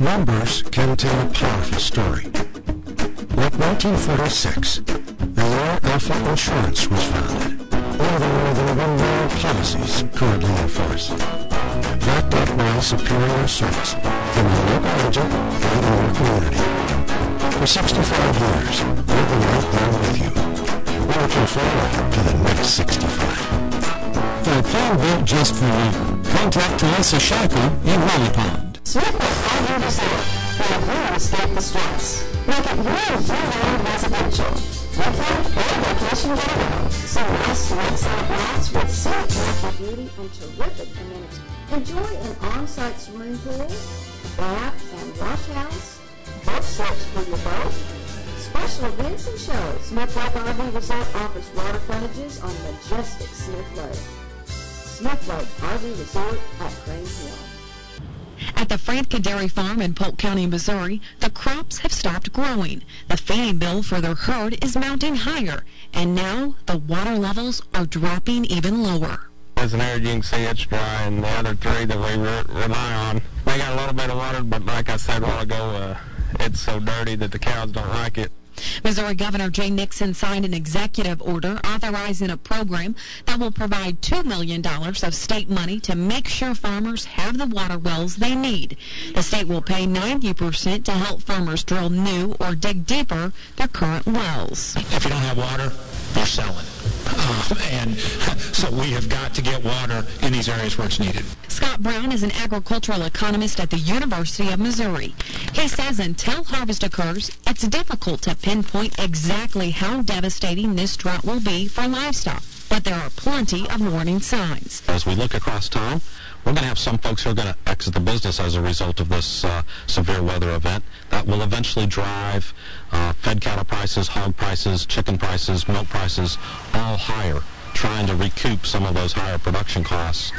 Numbers can tell a powerful story. Like 1946, the year Alpha Insurance was founded. One of the more than 1 million policies currently in force. Backed up by superior service from your local agent and in your community. For 65 years, we've been right there with you. We're looking forward to the next 65. For a plan built just for you, contact Talisa Shackle in Rolling Pond. Smith all your desire for a real estate distress. Make it real year-round residential. Weekend or vacation getaway. Some nice lakeside lots with scenic natural beauty and terrific amenities. Enjoy an on-site swimming pool, bath and wash house, boat slips for your boat, special events and shows. Smith Lake RV Resort offers water frontages on majestic Smith Lake. Smith Lake RV Resort at Crane Hill. At the Franca Dairy Farm in Polk County, Missouri, the crops have stopped growing. The feeding bill for their herd is mounting higher, and now the water levels are dropping even lower. As an area, you can see it's dry, and the other three that we rely on, they got a little bit of water, but like I said a while ago, it's so dirty that the cows don't like it. Missouri Governor Jay Nixon signed an executive order authorizing a program that will provide $2 million of state money to make sure farmers have the water wells they need. The state will pay 90% to help farmers drill new or dig deeper their current wells. If you don't have water, you're selling. And so we have got to get water in these areas where it's needed. Scott Brown is an agricultural economist at the University of Missouri. He says until harvest occurs, it's difficult to pinpoint exactly how devastating this drought will be for livestock. But there are plenty of warning signs. As we look across town, we're going to have some folks who are going to exit the business as a result of this severe weather event. That will eventually drive fed cattle prices, hog prices, chicken prices, milk prices all higher, trying to recoup some of those higher production costs.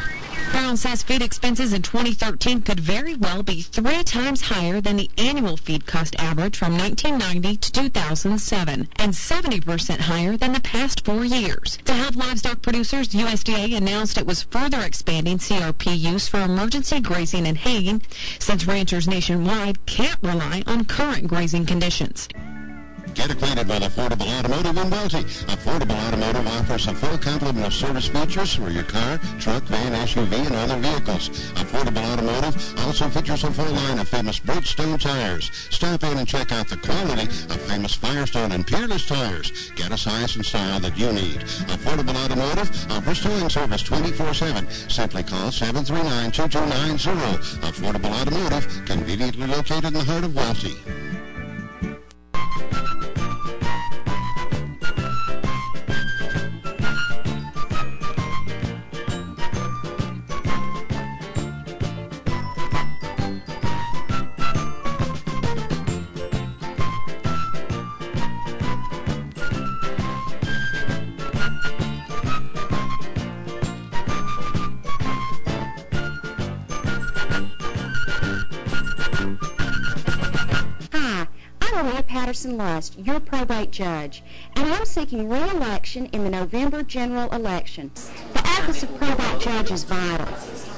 Brown says feed expenses in 2013 could very well be 3 times higher than the annual feed cost average from 1990 to 2007, and 70% higher than the past 4 years. To help livestock producers, USDA announced it was further expanding CRP use for emergency grazing and haying, since ranchers nationwide can't rely on current grazing conditions. Get acquainted with Affordable Automotive in Welty. Affordable Automotive offers a full complement of service features for your car, truck, van, SUV, and other vehicles. Affordable Automotive also features a full line of famous Bridgestone tires. Stop in and check out the quality of famous Firestone and Peerless tires. Get a size and style that you need. Affordable Automotive offers towing service 24/7. Simply call 739-2290. Affordable Automotive, conveniently located in the heart of Welty. Lust, your probate judge, and I'm seeking re-election in the November general election. The office of probate judge is vital.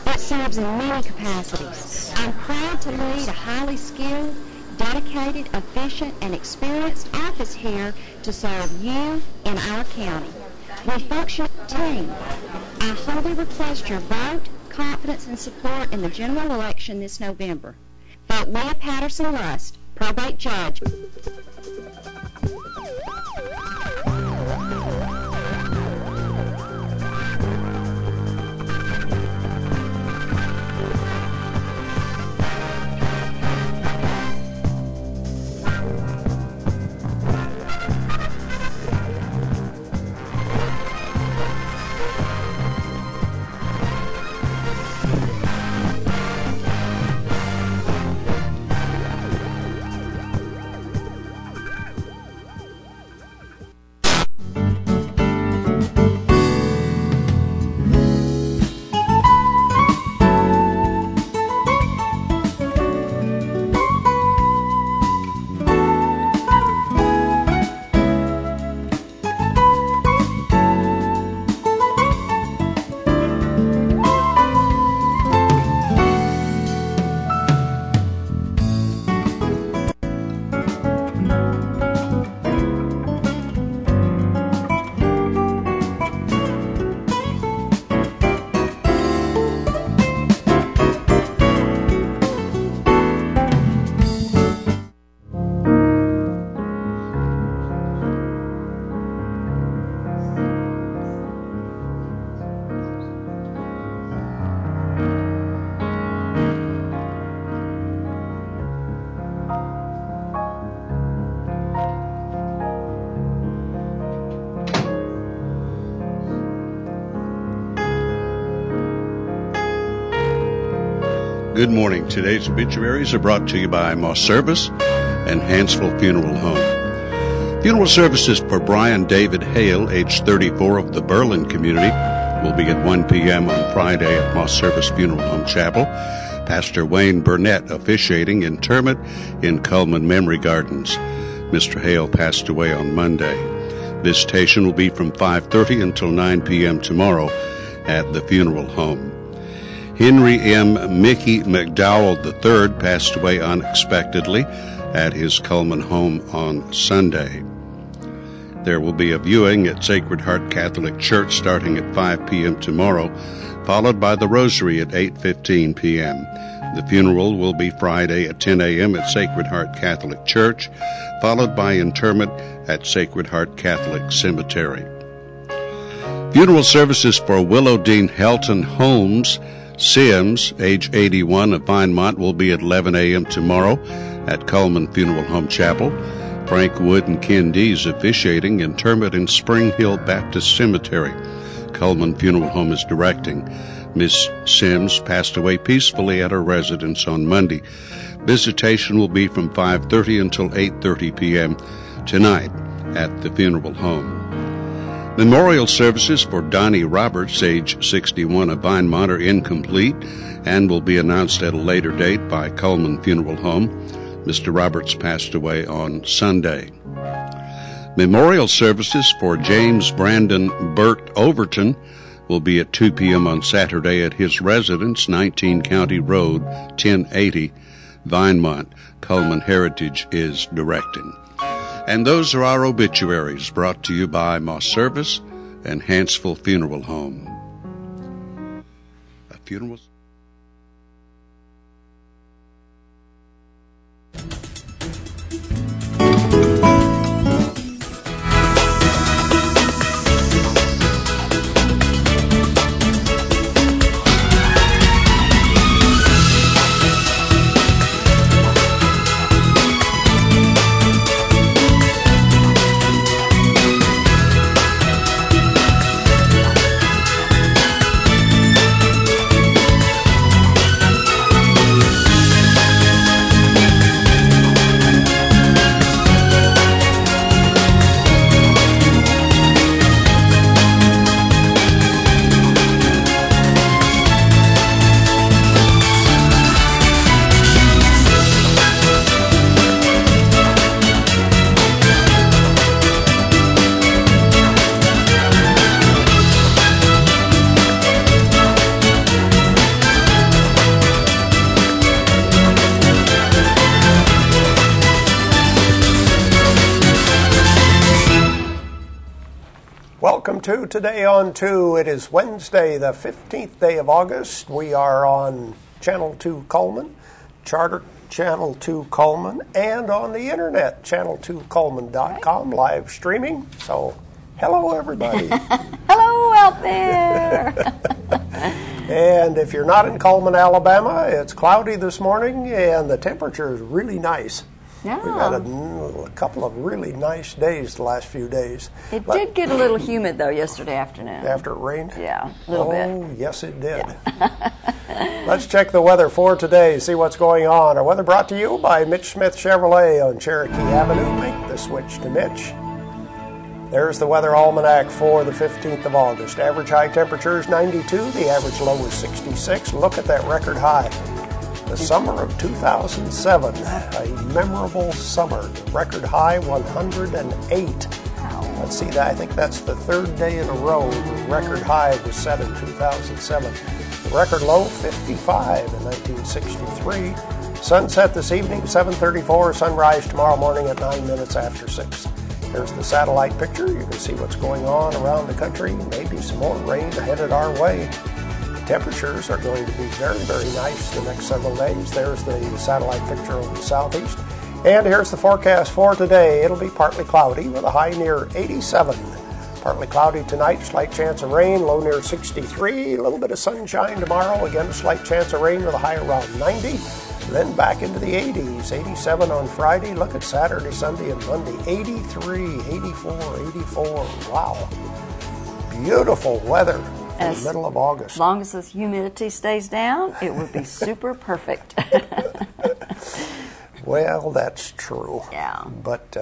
It serves in many capacities. I'm proud to lead a highly skilled, dedicated, efficient, and experienced office here to serve you in our county. We function as a team. I humbly request your vote, confidence, and support in the general election this November. Vote Leah Patterson Lust, probate judge. Good morning. Today's obituaries are brought to you by Moss Service and Hansville Funeral Home. Funeral services for Brian David Hale, age 34, of the Berlin community, will be at 1 p.m. on Friday at Moss Service Funeral Home Chapel. Pastor Wayne Burnett officiating interment in Coleman Memory Gardens. Mr. Hale passed away on Monday. Visitation will be from 5:30 until 9 p.m. tomorrow at the funeral home. Henry M. Mickey McDowell III passed away unexpectedly at his Coleman home on Sunday. There will be a viewing at Sacred Heart Catholic Church starting at 5 p.m. tomorrow, followed by the Rosary at 8:15 p.m. The funeral will be Friday at 10 a.m. at Sacred Heart Catholic Church, followed by interment at Sacred Heart Catholic Cemetery. Funeral services for Willow Dean Helton Holmes Sims, age 81, of Vinemont, will be at 11 a.m. tomorrow at Coleman Funeral Home Chapel. Frank Wood and Ken Dees officiating interment in Spring Hill Baptist Cemetery. Coleman Funeral Home is directing. Miss Sims passed away peacefully at her residence on Monday. Visitation will be from 5:30 until 8:30 p.m. tonight at the funeral home. Memorial services for Donnie Roberts, age 61, of Vinemont, are incomplete and will be announced at a later date by Coleman Funeral Home. Mr. Roberts passed away on Sunday. Memorial services for James Brandon Burt Overton will be at 2 p.m. on Saturday at his residence, 19 County Road, 1080, Vinemont. Coleman Heritage is directing. And those are our obituaries, brought to you by Moss Service and Hansville Funeral Home. A funeral. Welcome to Today on 2. It is Wednesday, the 15th day of August. We are on Channel 2 Coleman, Charter Channel 2 Coleman, and on the internet, channel2coleman.com, live streaming. So, hello everybody. Hello out there. And if you're not in Coleman, Alabama, it's cloudy this morning and the temperature is really nice. Yeah. We've had a couple of really nice days the last few days. It did get a little humid, though, yesterday afternoon. After it rained? Yeah, a little bit. Oh, yes, it did. Yeah. Let's check the weather for today, see what's going on. Our weather brought to you by Mitch Smith Chevrolet on Cherokee Avenue. Make the switch to Mitch. There's the weather almanac for the 15th of August. Average high temperature is 92. The average low is 66. Look at that record high. The summer of 2007, a memorable summer. Record high 108. Wow. Let's see, I think that's the third day in a row the record high was set in 2007. The record low 55 in 1963. Sunset this evening 7:34. Sunrise tomorrow morning at 9 minutes after 6. There's the satellite picture. You can see what's going on around the country. Maybe some more rain headed our way. Temperatures are going to be very, very nice the next several days. There's the satellite picture of the southeast. And here's the forecast for today. It'll be partly cloudy with a high near 87. Partly cloudy tonight, slight chance of rain, low near 63. A little bit of sunshine tomorrow. Again, a slight chance of rain with a high around 90. Then back into the 80s. 87 on Friday. Look at Saturday, Sunday, and Monday. 83, 84, 84. Wow. Beautiful weather in the middle of August. As long as the humidity stays down, it would be super perfect. Well, that's true. Yeah. But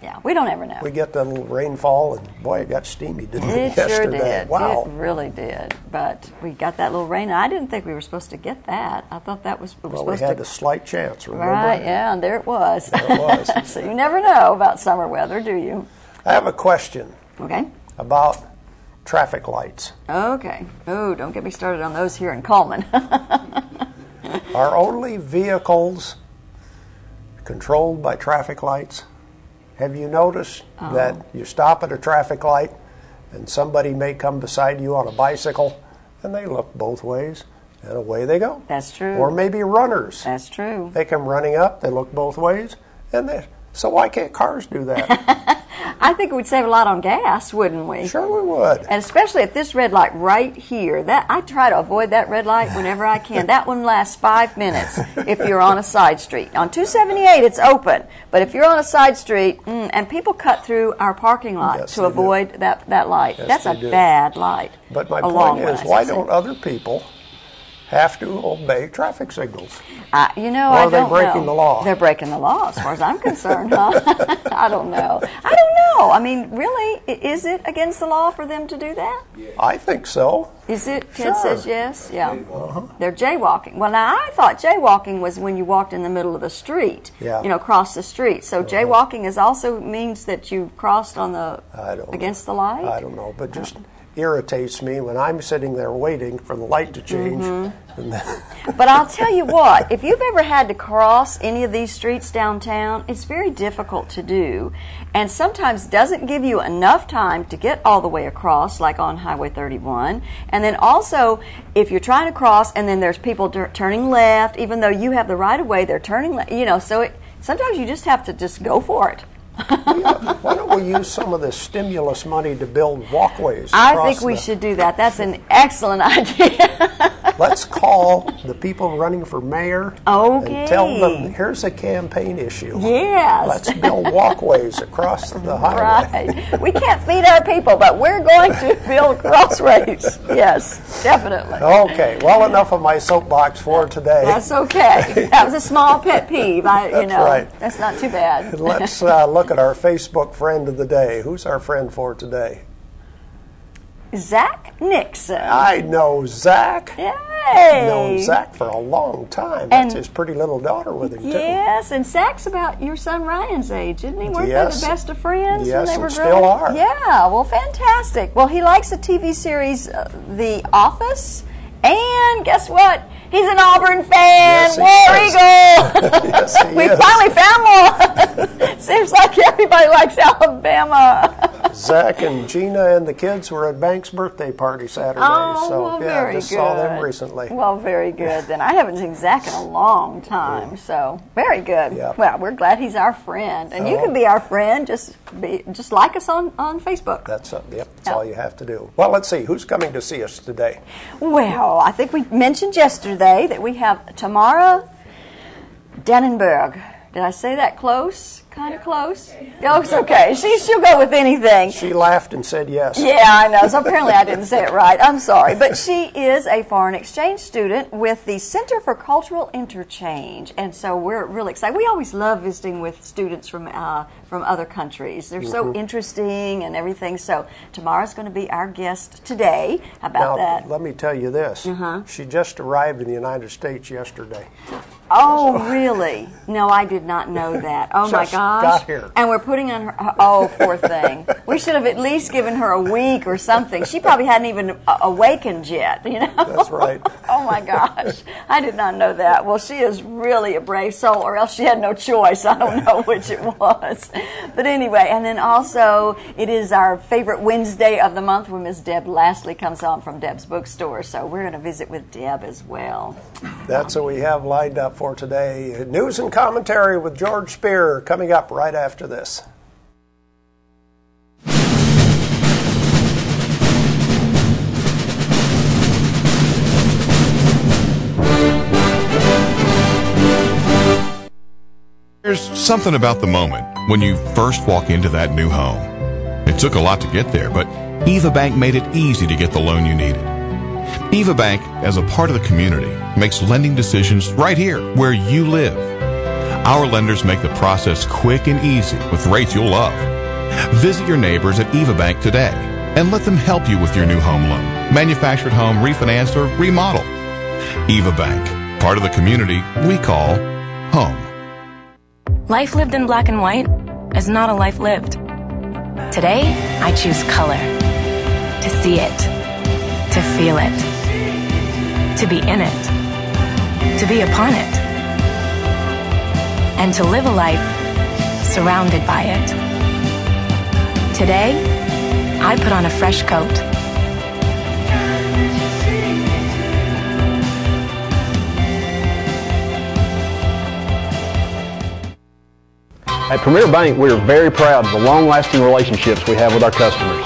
yeah, we don't ever know. we get the little rainfall, and boy, it got steamy, didn't it, It yesterday? sure did. Wow. It really did. But we got that little rain. I didn't think we were supposed to get that. I thought that was Well, we had a slight chance, remember? Right, yeah, and there it was. There it was. So you never know about summer weather, do you? I have a question Okay. about traffic lights. Okay. Oh, don't get me started on those here in Coleman. Are only vehicles controlled by traffic lights? Have you noticed that you stop at a traffic light and somebody may come beside you on a bicycle and they look both ways and away they go? That's true. Or maybe runners. That's true. They come running up, they look both ways, and so why can't cars do that? I think we'd save a lot on gas, wouldn't we? Sure we would. And especially at this red light right here. That I try to avoid that red light whenever I can. That one lasts 5 minutes if you're on a side street. On 278, it's open. But if you're on a side street, and people cut through our parking lot Yes, to they avoid that light. Yes, That's they a do. bad light. But my A point long is, one, why I should don't say. other people have to obey traffic signals? You know, Or I are they don't breaking know. the law? They're breaking the law, as far as I'm concerned, huh? I don't know. I mean, really, is it against the law for them to do that? I think so. Is it? Ted Sure. says yes. Yeah. They're jaywalking. Well, now I thought jaywalking was when you walked in the middle of the street. Yeah. You know, cross the street. So jaywalking is also means that you crossed on the against the light. I don't know, but just irritates me when I'm sitting there waiting for the light to change. And then But I'll tell you what, if you've ever had to cross any of these streets downtown, it's very difficult to do, and sometimes doesn't give you enough time to get all the way across, like on Highway 31. And then also, if you're trying to cross and then there's people turning left, even though you have the right of way, they're turning left, you know, so sometimes you just have to just go for it. why don't we use some of this stimulus money to build walkways? I across think we the- should do that. That's an excellent idea. Let's call the people running for mayor Okay. and tell them, here's a campaign issue. Yes. Let's build walkways across the highway. Right. We can't feed our people, but we're going to build crossways. Yes, definitely. Okay, well, enough of my soapbox for today. That's okay. That was a small pet peeve. That's right. That's not too bad. Let's look at our Facebook friend of the day. Who's our friend for today? Zach Nixon. I know Zach. Yay. I've known Zach for a long time. That's And- his pretty little daughter with him, too. Yes, and Zach's about your son Ryan's age, isn't he? Weren't Yes. they the best of friends Yes, when they and were still growing up? are. Yeah, well, fantastic. Well, he likes the TV series The Office, and guess what? He's an Auburn fan. Yes, he War is. Eagle. Yes, he We is. finally found one. Seems like everybody likes Alabama. Zach and Gina and the kids were at Bank's birthday party Saturday. Oh, so, well, yeah, very just good. saw them recently. Well, very good. Then I haven't seen Zach in a long time, so very good. Yeah. Well, we're glad he's our friend, and you can be our friend. Just like us on Facebook. That's all you have to do. Well, let's see. Who's coming to see us today? Well, I think we mentioned yesterday that we have Tamara Dannenberg. Did I say that close? Kind of close? Oh, it's okay. She'll go with anything. She laughed and said yes. Yeah, I know. So apparently I didn't say it right. I'm sorry. But she is a foreign exchange student with the Center for Cultural Interchange. And so we're really excited. We always love visiting with students from other countries. They're so interesting and everything. So Tamara's going to be our guest today. How about Now, that? let me tell you this. She just arrived in the United States yesterday. Oh, really? No, I did not know that. Oh, my Just gosh. got here. And we're putting on her, oh, poor thing. We should have at least given her a week or something. She probably hadn't even awakened yet, you know? That's right. Oh, my gosh. I did not know that. Well, she is really a brave soul, or else she had no choice. I don't know which it was. But anyway, and then also it is our favorite Wednesday of the month when Miss Deb Laslie comes on from Deb's Bookstore. So we're going to visit with Deb as well. That's what we have lined up for today. News and commentary with George Spear coming up right after this. There's something about the moment when you first walk into that new home. It took a lot to get there, but Eva Bank made it easy to get the loan you needed. Eva Bank, as a part of the community, makes lending decisions right here where you live. Our lenders make the process quick and easy with rates you'll love. Visit your neighbors at Eva Bank today and let them help you with your new home loan, manufactured home, refinance, or remodel. Eva Bank, part of the community we call home. Life lived in black and white is not a life lived. Today, I choose color. To see it. To feel it. To be in it. To be upon it. And to live a life surrounded by it. Today, I put on a fresh coat. At Premier Bank, we are very proud of the long-lasting relationships we have with our customers.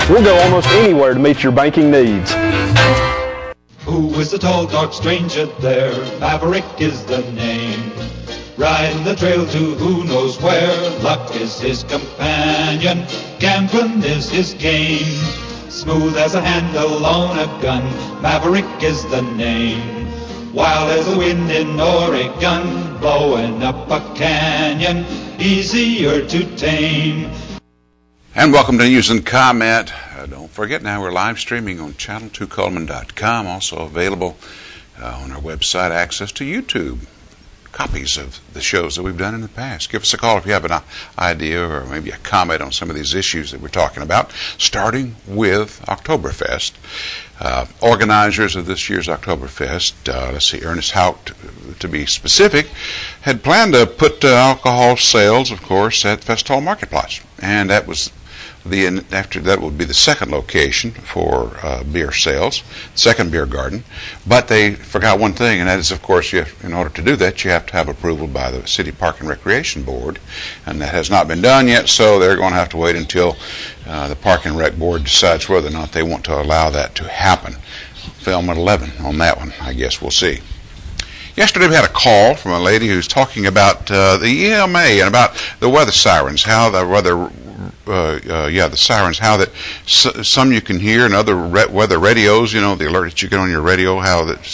We'll go almost anywhere to meet your banking needs. Who is the tall, dark stranger there? Maverick is the name. Riding the trail to who knows where. Luck is his companion. Gambling is his game. Smooth as a handle on a gun. Maverick is the name. Wild as the wind in Oregon. Blowing up a canyon. Easier to tame. And welcome to News and Comment. Don't forget now we're live streaming on channel2coleman.com, also available on our website, access to YouTube, copies of the shows that we've done in the past. Give us a call if you have an idea or maybe a comment on some of these issues that we're talking about, starting with Oktoberfest. Organizers of this year's Oktoberfest, Ernest Haupt, to be specific, had planned to put alcohol sales, of course, at Fest Hall Marketplace. And that was after that would be the second location for beer sales, second beer garden. But they forgot one thing, and that is, of course, in order to do that, you have to have approval by the City Park and Recreation Board, and that has not been done yet, so they're going to have to wait until the Park and Rec Board decides whether or not they want to allow that to happen. Film at 11 on that one, I guess we'll see. Yesterday we had a call from a lady who's talking about the EMA and about the weather sirens, how the weather the sirens, how that some you can hear, and other weather radios, the alert that you get on your radio, how that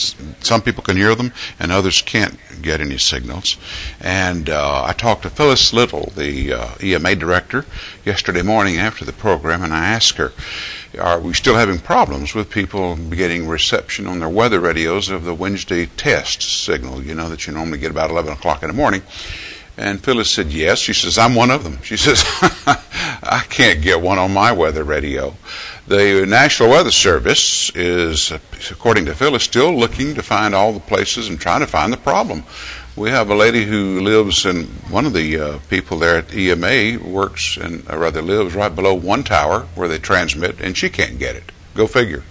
some people can hear them and others can't get any signals. And I talked to Phyllis Little, the EMA director, yesterday morning after the program, and I asked her, are we still having problems with people getting reception on their weather radios of the Wednesday test signal, that you normally get about 11 o'clock in the morning? And Phyllis said yes. She says, I'm one of them. She says, I can't get one on my weather radio. The National Weather Service is, according to Phyllis, still looking to find all the places and trying to find the problem. We have a lady who lives in, one of the people there at EMA lives right below one tower where they transmit, and she can't get it. Go figure.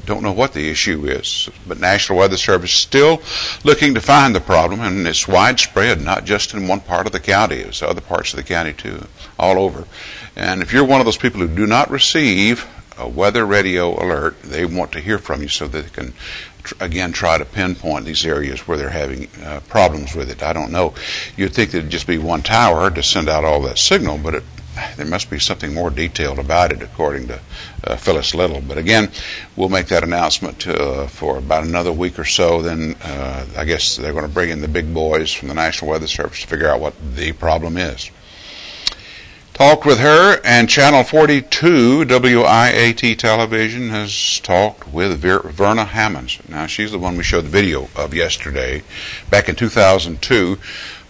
Don't know what the issue is, but National Weather Service still looking to find the problem, and it's widespread, not just in one part of the county. It's other parts of the county too, all over. And if you're one of those people who do not receive a weather radio alert, they want to hear from you so that they can again try to pinpoint these areas where they're having problems with it. I don't know. You'd think that it'd just be one tower to send out all that signal, but there must be something more detailed about it, according to Phyllis Little. But again, we'll make that announcement for about another week or so. Then I guess they're going to bring in the big boys from the National Weather Service to figure out what the problem is. Talked with her, and Channel 42 WIAT Television has talked with Verna Hammonds. Now, she's the one we showed the video of yesterday. Back in 2002,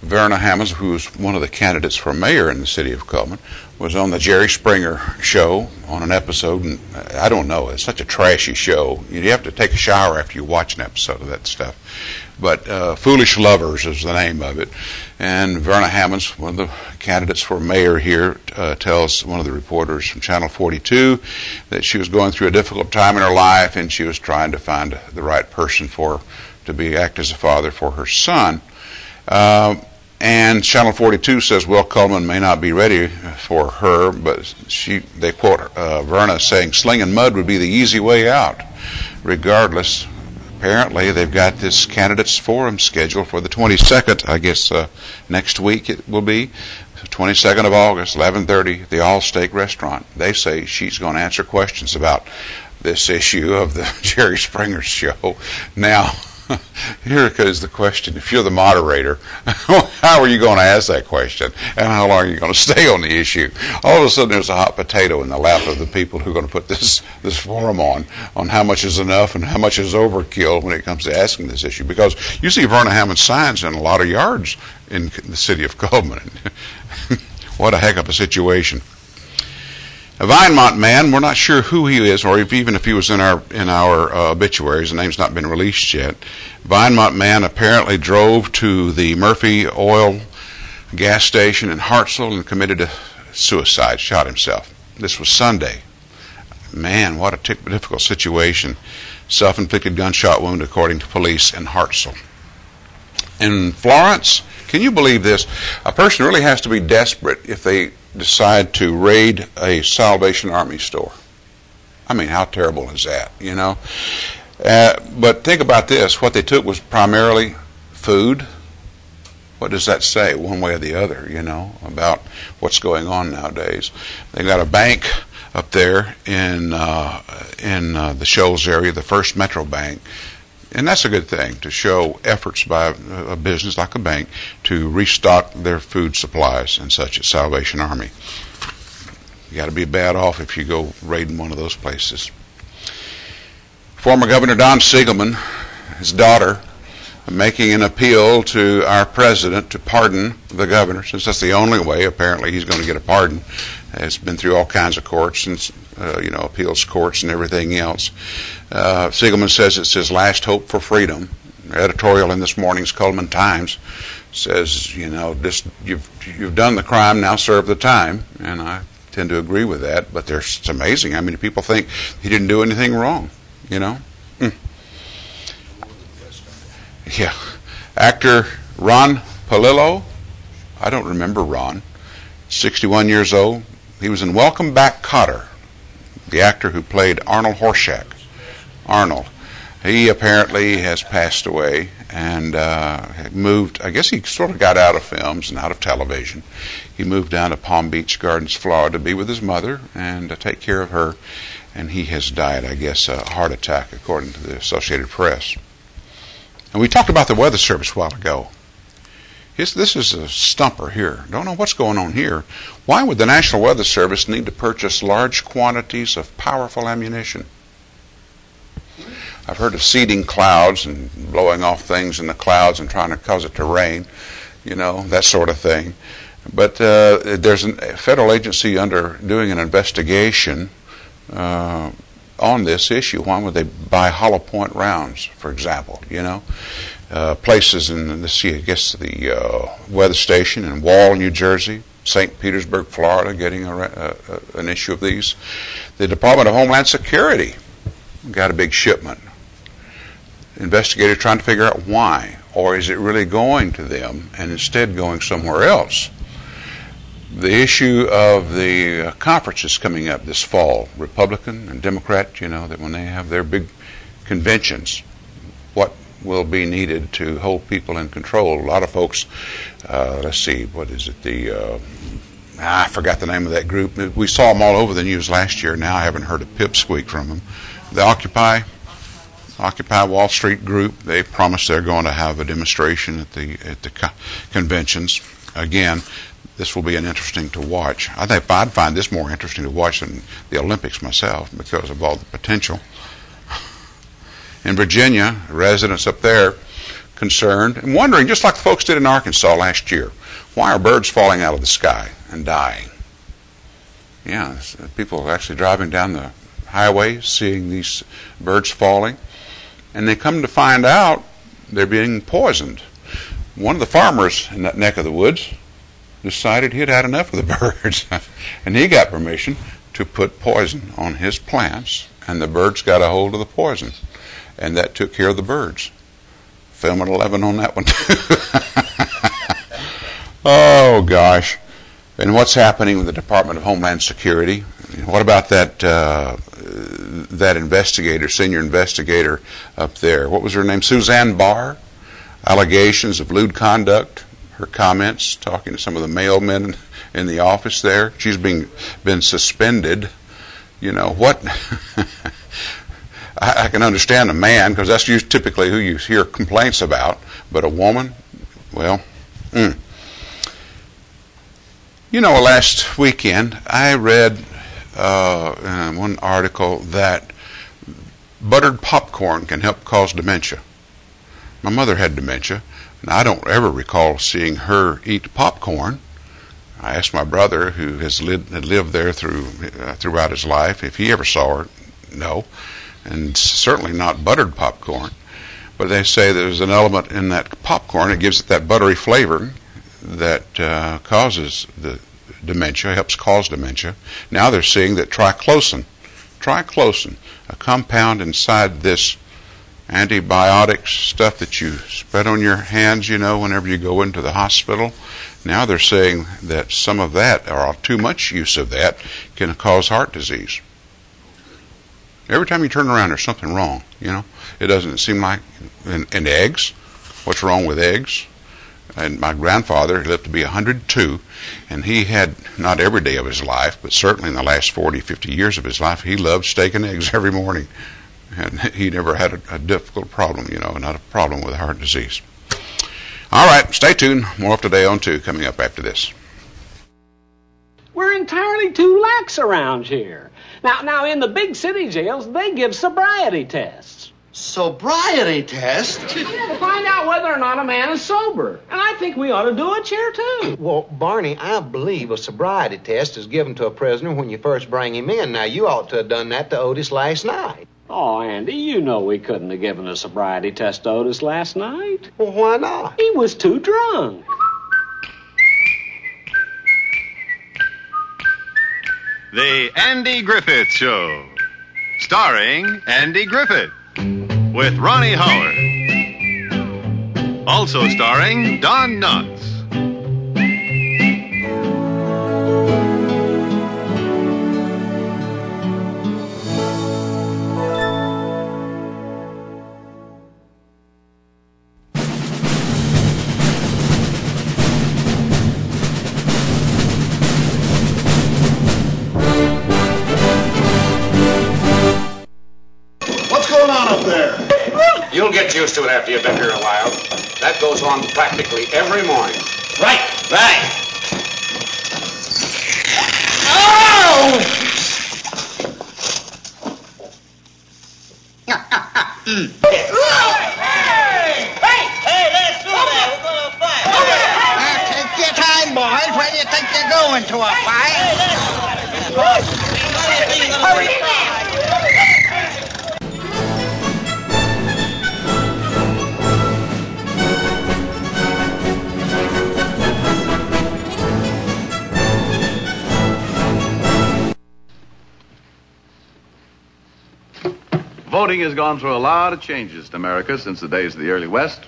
Verna Hammonds, who was one of the candidates for mayor in the city of Cullman, was on the Jerry Springer show on an episode, and I don't know, it's such a trashy show. You have to take a shower after you watch an episode of that stuff. But Foolish Lovers is the name of it. And Verna Hammonds, one of the candidates for mayor here, tells one of the reporters from Channel 42 that she was going through a difficult time in her life, and she was trying to find the right person to act as a father for her son. And Channel 42 says Will Coleman may not be ready for her, but they quote Verna saying slinging mud would be the easy way out. Regardless, apparently they've got this candidates forum scheduled for the 22nd, I guess next week it will be, 22nd of August, 11:30, the All-Steak Restaurant. They say she's going to answer questions about this issue of the Jerry Springer show. Now, here goes the question. If you're the moderator, how are you going to ask that question? And how long are you going to stay on the issue? All of a sudden there's a hot potato in the lap of the people who are going to put this forum on how much is enough and how much is overkill when it comes to asking this issue. Because you see Verna Hammond signs in a lot of yards in the city of Coleman. What a heck of a situation. A Vinemont man, we're not sure who he is, or even if he was in our obituaries. The name's not been released yet. Vinemont man apparently drove to the Murphy Oil gas station in Hartselle and committed a suicide, shot himself. This was Sunday. Man, what a difficult situation. Self-inflicted gunshot wound, according to police in Hartselle. In Florence, can you believe this? A person really has to be desperate if they decide to raid a Salvation Army store. I mean, how terrible is that, you know? But think about this. What they took was primarily food. What does that say, one way or the other, you know, about what's going on nowadays? They got a bank up there in the Shoals area, the First Metro Bank. And that's a good thing, to show efforts by a business like a bank to restock their food supplies and such at Salvation Army. You got to be bad off if you go raiding one of those places. Former Governor Don Siegelman, his daughter, making an appeal to our president to pardon the governor, since that's the only way apparently he's going to get a pardon. It's been through all kinds of courts and appeals courts and everything else. Siegelman says it's his last hope for freedom. Editorial in this morning's Coleman Times says, you've done the crime, now serve the time, and I tend to agree with that. But it's amazing how many people think he didn't do anything wrong. Yeah. Actor Ron Palillo, I don't remember Ron, 61 years old. He was in Welcome Back, Kotter, the actor who played Arnold Horshack. Arnold. He apparently has passed away and moved, I guess he sort of got out of films and out of television. He moved down to Palm Beach Gardens, Florida to be with his mother and to take care of her. And he has died, I guess, a heart attack, according to the Associated Press. And we talked about the Weather Service a while ago. This is a stumper here. Don't know what's going on here. Why would the National Weather Service need to purchase large quantities of powerful ammunition? I've heard of seeding clouds and blowing off things in the clouds and trying to cause it to rain, that sort of thing. But there's a federal agency doing an investigation on this issue. Why would they buy hollow point rounds, for example? Places in the weather station in Wall, New Jersey, St. Petersburg, Florida, getting an issue of these. The Department of Homeland Security got a big shipment. Investigators trying to figure out why, or is it really going to them and instead going somewhere else? The issue of the conferences coming up this fall, Republican and Democrat, that when they have their big conventions, what will be needed to hold people in control? A lot of folks, let's see, what is it? I forgot the name of that group. We saw them all over the news last year. Now I haven't heard a pipsqueak from them. The Occupy Wall Street group, they promised they're going to have a demonstration at the conventions. Again, this will be interesting to watch. I think I'd find this more interesting to watch than the Olympics myself because of all the potential. In Virginia, residents up there concerned and wondering, just like the folks did in Arkansas last year, why are birds falling out of the sky and dying? Yeah, people are actually driving down the highway seeing these birds falling, and they come to find out they're being poisoned. One of the farmers in that neck of the woods decided he'd had enough of the birds, and he got permission to put poison on his plants, and the birds got a hold of the poison, and that took care of the birds. Film at 11 on that one too. Oh, gosh. And what's happening with the Department of Homeland Security? What about that investigator, senior investigator up there? What was her name? Suzanne Barr? Allegations of lewd conduct. Her comments, talking to some of the mailmen in the office there. She's been suspended. You know, what... I can understand a man, because that's typically who you hear complaints about, but a woman, well, You know, last weekend I read in one article that buttered popcorn can help cause dementia. My mother had dementia, and I don't ever recall seeing her eat popcorn. I asked my brother, who had lived there throughout his life, if he ever saw her. No. And certainly not buttered popcorn. But they say there's an element in that popcorn that gives it that buttery flavor that causes the dementia, helps cause dementia. Now they're seeing that triclosan, a compound inside this antibiotic stuff that you spread on your hands, you know, whenever you go into the hospital. Now they're saying that some of that, or too much use of that, can cause heart disease. Every time you turn around, there's something wrong, you know. It doesn't seem like... And eggs. What's wrong with eggs? And my grandfather lived to be 102, and he had, not every day of his life, but certainly in the last 40, 50 years of his life, he loved steak and eggs every morning. And he never had a difficult problem, you know, not a problem with heart disease. All right, stay tuned. More of Today on 2 coming up after this. We're entirely too lax around here. Now, in the big city jails, they give sobriety tests. Sobriety test? Yeah, to find out whether or not a man is sober. And I think we ought to do it here, too. Well, Barney, I believe a sobriety test is given to a prisoner when you first bring him in. Now, you ought to have done that to Otis last night. Oh, Andy, you know we couldn't have given a sobriety test to Otis last night. Well, why not? He was too drunk. The Andy Griffith Show, starring Andy Griffith, with Ronnie Howard. Also starring Don Knotts. You'll get used to it after you've been here a while. That goes on practically every morning. Right. Oh! Hey, let's do that. We're going to fight. Take your time, boys. Where do you think you're going to a fight? Hurry. Voting has gone through a lot of changes in America since the days of the early West.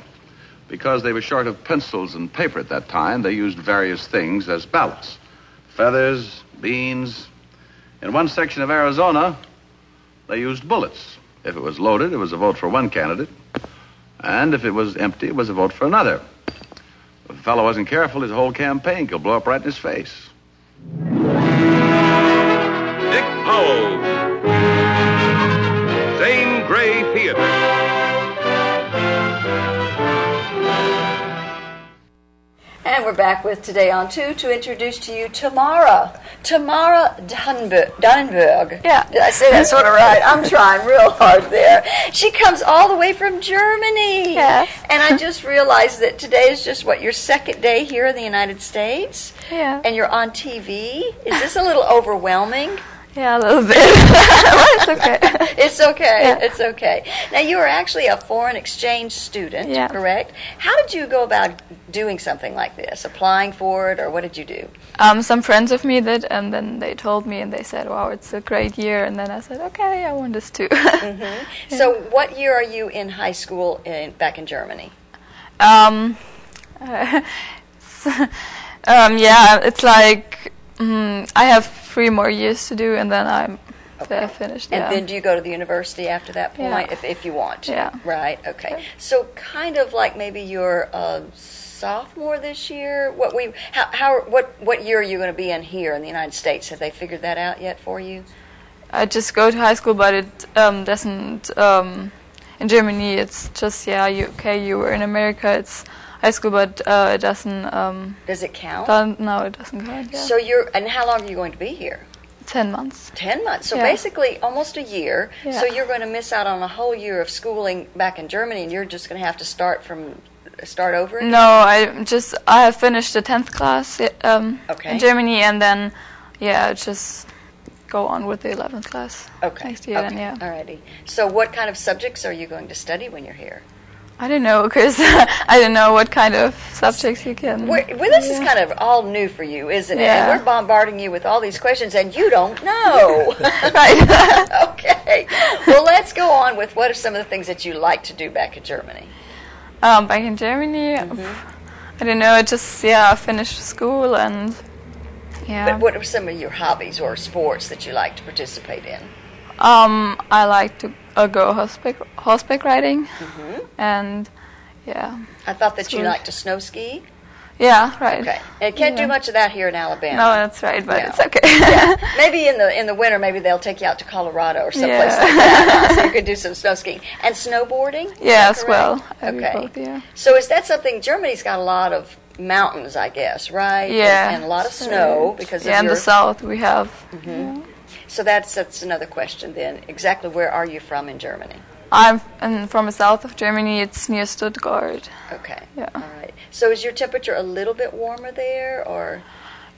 Because they were short of pencils and paper at that time, they used various things as ballots. Feathers, beans. In one section of Arizona, they used bullets. If it was loaded, it was a vote for one candidate. And if it was empty, it was a vote for another. If the fellow wasn't careful, his whole campaign could blow up right in his face. Dick Powell. Zane Grey Theater. And we're back with Today on 2 to introduce to you Tamara Dunberg. Yeah. Did I say that sort of right? I'm trying real hard there. She comes all the way from Germany. Yes. And I just realized that today is just, your second day here in the United States? Yeah. And you're on TV? Is this a little overwhelming? Yeah, a little bit. Well, it's okay. It's okay. Yeah. It's okay. Now, you are actually a foreign exchange student, correct? How did you go about doing something like this, applying for it, or what did you do? Some friends of me did, and then they told me, and they said, wow, it's a great year. And then I said, okay, I want this too. Mm-hmm. Yeah. So what year are you in high school back in Germany? Yeah, it's like I have 3 more years to do, and then I'm finished. And yeah. then do you go to the university after that point, Yeah. if you want to? Yeah. Right. Okay. So kind of like maybe you're a sophomore this year. What year are you going to be in here in the United States? Have they figured that out yet for you? I just go to high school, but it doesn't. In Germany, it's just you were in America. It's high school, but it doesn't. Does it count? No, it doesn't count. Yeah. So and how long are you going to be here? 10 months. 10 months. So Yeah. basically almost a year. Yeah. So you're going to miss out on a whole year of schooling back in Germany, and you're just going to have to start over again? No, I have finished the 10th class in Germany, and then just go on with the 11th class next year. Okay. Then, yeah. Alrighty. So what kind of subjects are you going to study when you're here? I don't know, because I don't know what kind of subjects you can. Well, this is kind of all new for you, isn't it? Yeah. And we're bombarding you with all these questions, and you don't know. Right. Okay. Well, let's go on with what are some of the things that you like to do back in Germany? Back in Germany, I don't know. I finished school and But what are some of your hobbies or sports that you like to participate in? I like to go horseback riding, and I thought that you like to snow ski. Yeah, right. Okay, and can't do much of that here in Alabama. No, that's right, but it's okay. Maybe in the winter, maybe they'll take you out to Colorado or someplace like that, so you could do some snow skiing and snowboarding. Yeah, as well. Okay. Both, yeah. So is that something? Germany's got a lot of mountains, I guess, right? Yeah, and a lot of snow because of in the south we have. So that's another question then. Exactly where are you from in Germany? I'm from the south of Germany. It's near Stuttgart. Okay. Yeah. All right. So is your temperature a little bit warmer there, or?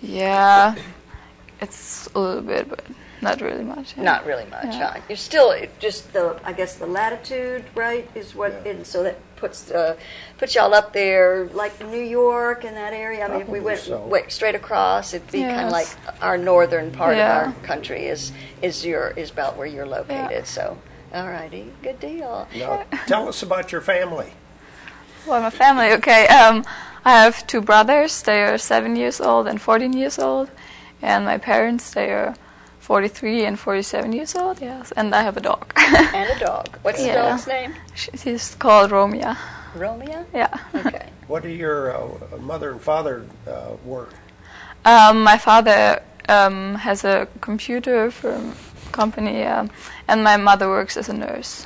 Yeah, it's a little bit, but not really much. Yeah. Not really much. Yeah. Huh? You're still just the latitude, right? Is what so that puts y'all up there like New York and that area. I mean, if we went straight across, it'd be kind of like our northern part of our country is about where you're located. So. All righty, good deal. Now, tell us about your family. Well, my family, okay. I have 2 brothers. They are 7 years old and 14 years old. And my parents, they are 43 and 47 years old, yes. And I have a dog. And a dog. What's the dog's name? She's called Romeo. Romeo? Yeah. Okay. What do your mother and father work? My father has a computer firm company, and my mother works as a nurse.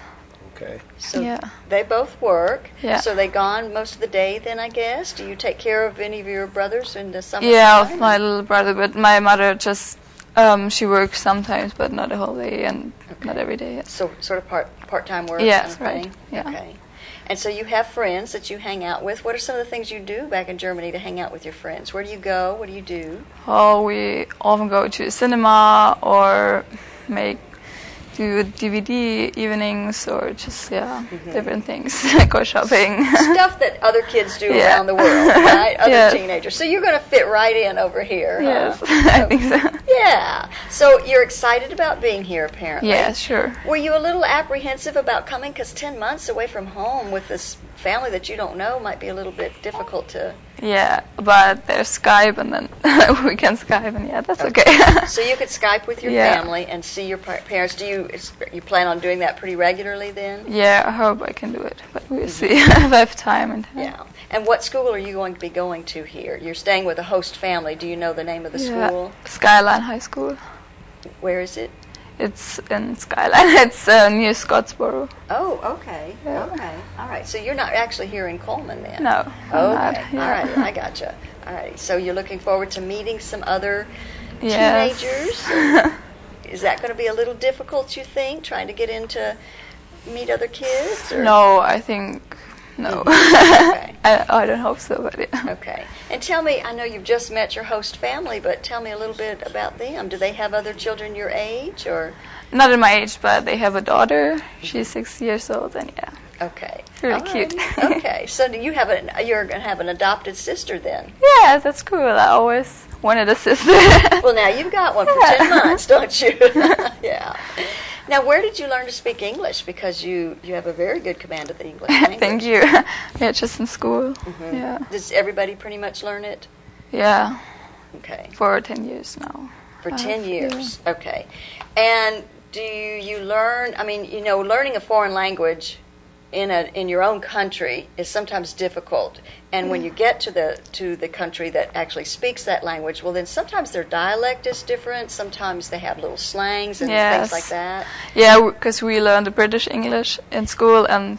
Okay. So they both work. Yeah. So they gone most of the day then, I guess? Do you take care of any of your brothers in the summer? Yeah, of my little brother, but my mother just, she works sometimes, but not the whole day and not every day. So sort of part-time work Yes, kind of right. thing? Yeah. Okay. And so you have friends that you hang out with. What are some of the things you do back in Germany to hang out with your friends? Where do you go? What do you do? Oh, we often go to cinema or do DVD evenings or just different things. Go shopping. Stuff that other kids do around the world, right? Other teenagers. So you're going to fit right in over here. Yes, huh? I think so. Yeah. So you're excited about being here, apparently. Yeah, sure. Were you a little apprehensive about coming? Because 10 months away from home with this family that you don't know might be a little bit difficult to... Yeah, but there's Skype, and then we can Skype, and that's okay. So you could Skype with your family and see your parents. Do you plan on doing that pretty regularly then? Yeah, I hope I can do it, but we'll see if I have time. Yeah. And what school are you going to be going to here? You're staying with a host family. Do you know the name of the school? Skyline High School. Where is it? It's in Skyline. It's near Scottsboro. Oh, okay. Yeah. Okay. All right. So you're not actually here in Coleman then? No. Okay. All right. I gotcha. All right. So you're looking forward to meeting some other teenagers? Is that going to be a little difficult, you think, trying to get into meet other kids? Or? No, I think no. Okay. I don't hope so, but yeah. Okay. And tell me, I know you've just met your host family, but tell me a little bit about them. Do they have other children your age, or? Not in my age, but they have a daughter. She's 6 years old, and Okay. Really cute. Okay. So do you're going to have an adopted sister then? Yeah, that's cool. I always wanted a sister. Well, now you've got one for 10 months, don't you? Yeah. Now, where did you learn to speak English? Because you have a very good command of the English language. Thank you. Yeah, just in school. Mm-hmm. Yeah. Does everybody pretty much learn it? Yeah. Okay. For 10 years now. For 10 years. Yeah. Okay. And do you learn, I mean, you know, learning a foreign language in your own country is sometimes difficult. And when you get to the country that actually speaks that language, well, then sometimes their dialect is different. Sometimes they have little slangs and things like that. Yeah, because we learned the British English in school, and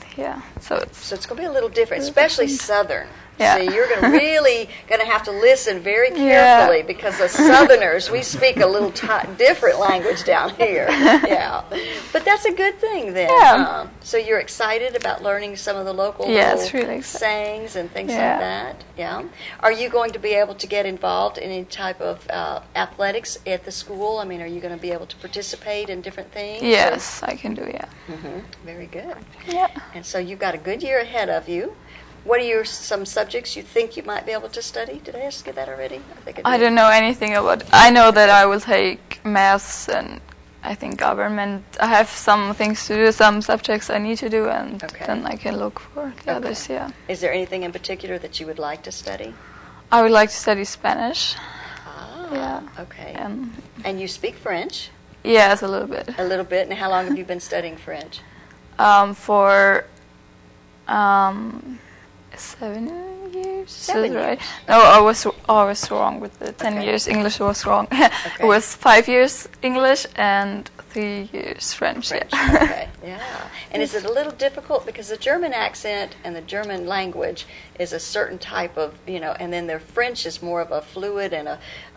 so it's going to be a little different, especially Southern. Yeah. So you're really going to have to listen very carefully because the Southerners, we speak a little different language down here. Yeah, but that's a good thing then. Yeah. So you're excited about learning some of the local really sayings and things like that. Yeah. Are you going to be able to get involved in any type of athletics at the school? I mean, are you going to be able to participate in different things? Yes, I can do. Yeah. Mm-hmm. Very good. Yeah. And so you've got a good year ahead of you. What are some subjects you think you might be able to study? Did I ask you that already? I don't know anything about it. I know that I will take maths and I think government. I have some things to do, some subjects I need to do, and then I can look for the others, yeah. Is there anything in particular that you would like to study? I would like to study Spanish. Yeah. Okay. And you speak French? Yes, a little bit. A little bit. And how long have you been studying French? For 7 years. 7 years. Right? No, I was wrong with the 10 years. English was wrong. It was 5 years English and 3 years French. Yeah. Okay. Yeah. And is it a little difficult because the German accent and the German language is a certain type of, and then their French is more of a fluid and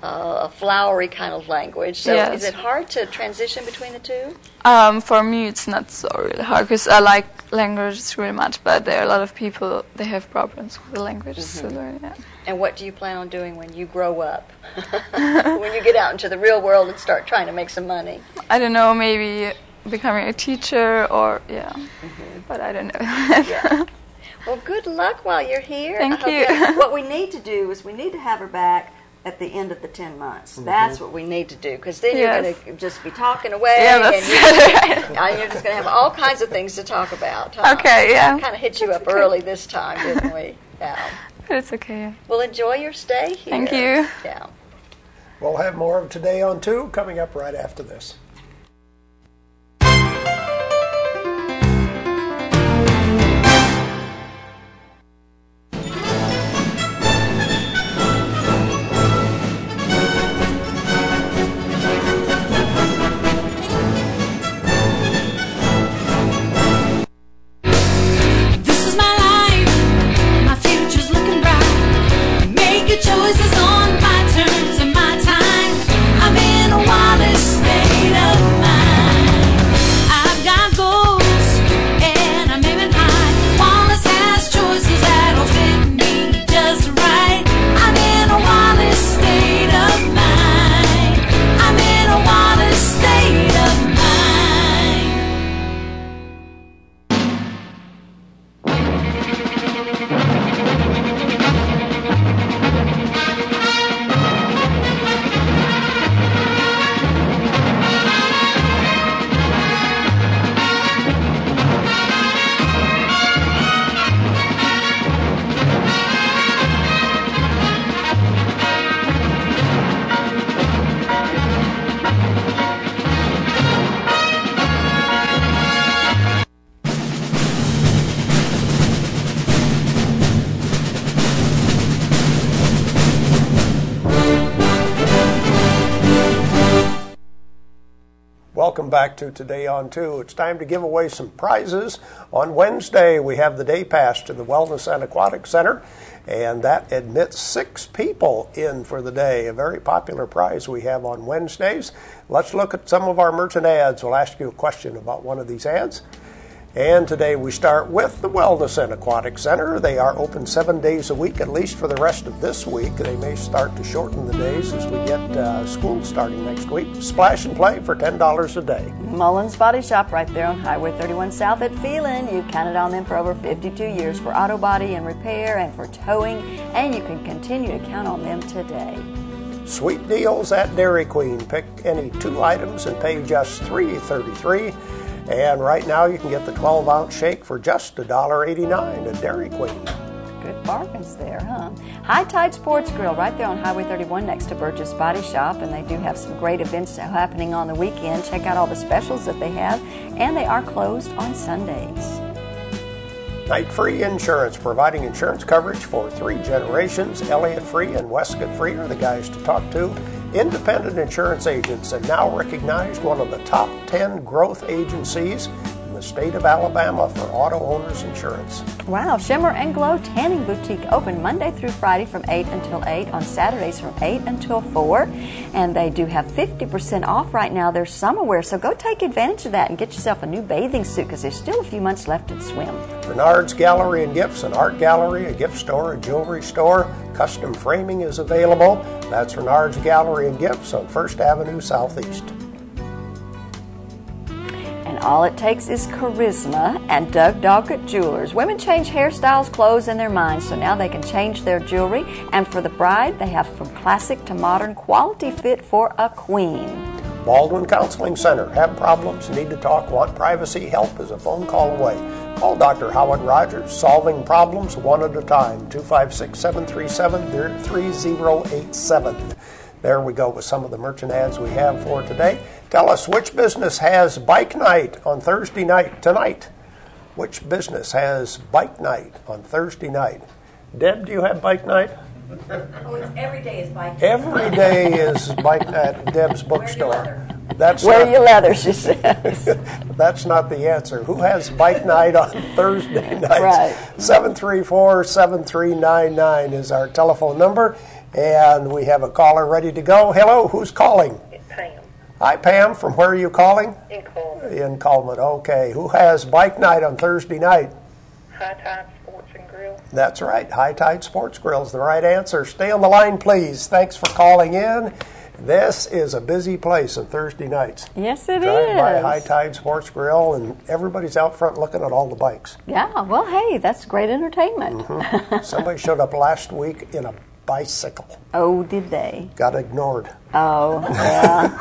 a flowery kind of language. So is it hard to transition between the two? For me, it's not so really hard because I like languages really much, but there are a lot of people, they have problems with the language to learn. Yeah. And what do you plan on doing when you grow up? When you get out into the real world and start trying to make some money? I don't know, maybe becoming a teacher or, but I don't know. Well, good luck while you're here. Thank you. What we need to do is we need to have her back at the end of the 10 months. That's what we need to do, because then you're going to just be talking away, and you're just going to have all kinds of things to talk about. Huh? Okay, yeah. Kind of hit you up early this time, didn't we? Yeah. But it's okay. Well, enjoy your stay here. Thank you. Yeah. We'll have more of Today on 2 coming up right after this. Choices on my terms and my time. I'm in a wild state of mind. I've got goals and I'm aiming high. Wallace has choices that'll fit me just right. I'm in a wild state of mind. I'm in a wild state of mind. Welcome back to Today on 2. It's time to give away some prizes. On Wednesday, we have the day pass to the Wellness and Aquatic Center, and that admits 6 people in for the day. A very popular prize we have on Wednesdays. Let's look at some of our merchant ads. We'll ask you a question about one of these ads. And today we start with the Wellness and Aquatic Center. They are open 7 days a week, at least for the rest of this week. They may start to shorten the days as we get school starting next week. Splash and play for $10 a day. Mullins Body Shop right there on Highway 31 South at Phelan. You've counted on them for over 52 years for auto body and repair and for towing, and you can continue to count on them today. Sweet deals at Dairy Queen. Pick any 2 items and pay just $3.33. And right now you can get the 12-ounce shake for just $1.89 at Dairy Queen. Good bargains there, huh? High Tide Sports Grill right there on Highway 31 next to Burgess Body Shop, and they do have some great events happening on the weekend. Check out all the specials that they have, and they are closed on Sundays. Night Free Insurance, providing insurance coverage for 3 generations. Elliott Free and Westcott Free are the guys to talk to. Independent insurance agents, and now recognized one of the top 10 growth agencies in the state of Alabama for auto owners insurance. Wow, Shimmer and Glow Tanning Boutique open Monday through Friday from 8 until 8, on Saturdays from 8 until 4. And they do have 50% off right now their summer wear, so go take advantage of that and get yourself a new bathing suit because there's still a few months left to swim. Bernard's Gallery and Gifts, an art gallery, a gift store, a jewelry store. Custom framing is available. That's Bernard's Gallery and Gifts on 1st Avenue Southeast. And all it takes is charisma and Doug Doggett Jewelers. Women change hairstyles, clothes, and their minds, so now they can change their jewelry. And for the bride, they have from classic to modern, quality fit for a queen. Baldwin Counseling Center. Have problems, need to talk, want privacy, help is a phone call away. Call Dr. Howard Rogers, solving problems one at a time, 256-737-3087. There we go with some of the merchant ads we have for today. Tell us which business has bike night on Thursday night tonight. Which business has bike night on Thursday night? Deb, do you have bike night? Oh, it's every day is bike night. Every day is bike night at Deb's bookstore. Wear your leather, she says. That's not the answer. Who has bike night on Thursday nights? Right. 734-7399 is our telephone number, and we have a caller ready to go. Hello, who's calling? It's Pam. Hi, Pam. From where are you calling? In Coleman. In Coleman. Okay. Who has bike night on Thursday night? High Tide Sports and Grill. That's right. High Tide Sports Grill is the right answer. Stay on the line, please. Thanks for calling in. This is a busy place on Thursday nights. Yes, it Drive is. by High Tide Sports Grill, and everybody's out front looking at all the bikes. Yeah, well, hey, that's great entertainment. Somebody showed up last week in a bicycle. Oh, did they? Got ignored. Oh, yeah.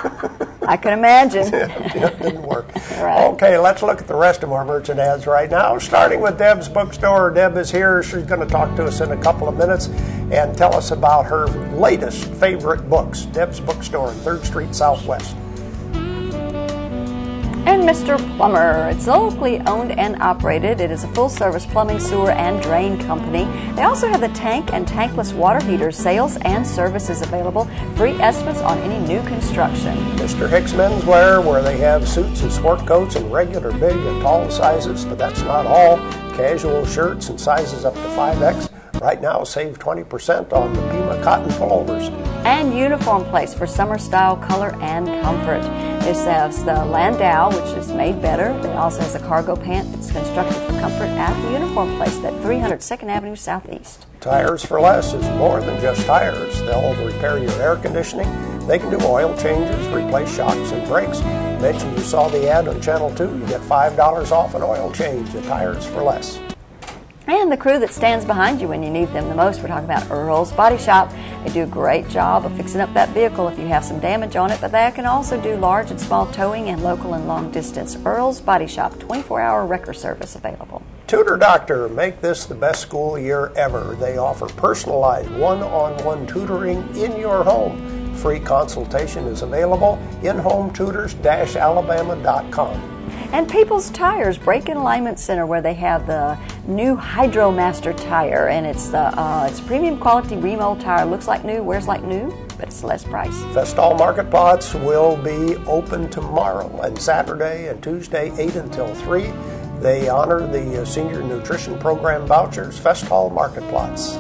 I can imagine. It didn't work. Right. Okay, let's look at the rest of our merchant ads right now. Starting with Deb's bookstore. Deb is here. She's going to talk to us in a couple of minutes and tell us about her latest favorite books. Deb's bookstore on 3rd Street Southwest. And Mr. Plumber. It's locally owned and operated. It is a full-service plumbing, sewer, and drain company. They also have the tank and tankless water heaters, sales and services available. Free estimates on any new construction. Mr. Hicks Menswear, where they have suits and sport coats in regular, big, and tall sizes, but that's not all. Casual shirts and sizes up to 5X. Right now, save 20% on the Pima cotton pullovers. And Uniform Place for summer style, color, and comfort. This has the Landau, which is made better. It also has a cargo pant that's constructed for comfort at the Uniform Place at 300 2nd Avenue Southeast. Tires for Less is more than just tires. They'll repair your air conditioning. They can do oil changes, replace shocks and brakes. Mention you saw the ad on Channel 2. You get $5 off an oil change at Tires for Less. And the crew that stands behind you when you need them the most. We're talking about Earl's Body Shop. They do a great job of fixing up that vehicle if you have some damage on it, but they can also do large and small towing and local and long distance. Earl's Body Shop, 24-hour wrecker service available. Tutor Doctor, make this the best school year ever. They offer personalized one-on-one tutoring in your home. Free consultation is available. InHomeTutors-Alabama.com. And People's Tires, Brake and Alignment Center, where they have the new HydroMaster tire, and it's premium quality remold tire. Looks like new, wears like new, but it's less price. Festal Market Plots will be open tomorrow and Saturday and Tuesday, 8 until 3. They honor the Senior Nutrition Program vouchers. Festal Market Plots.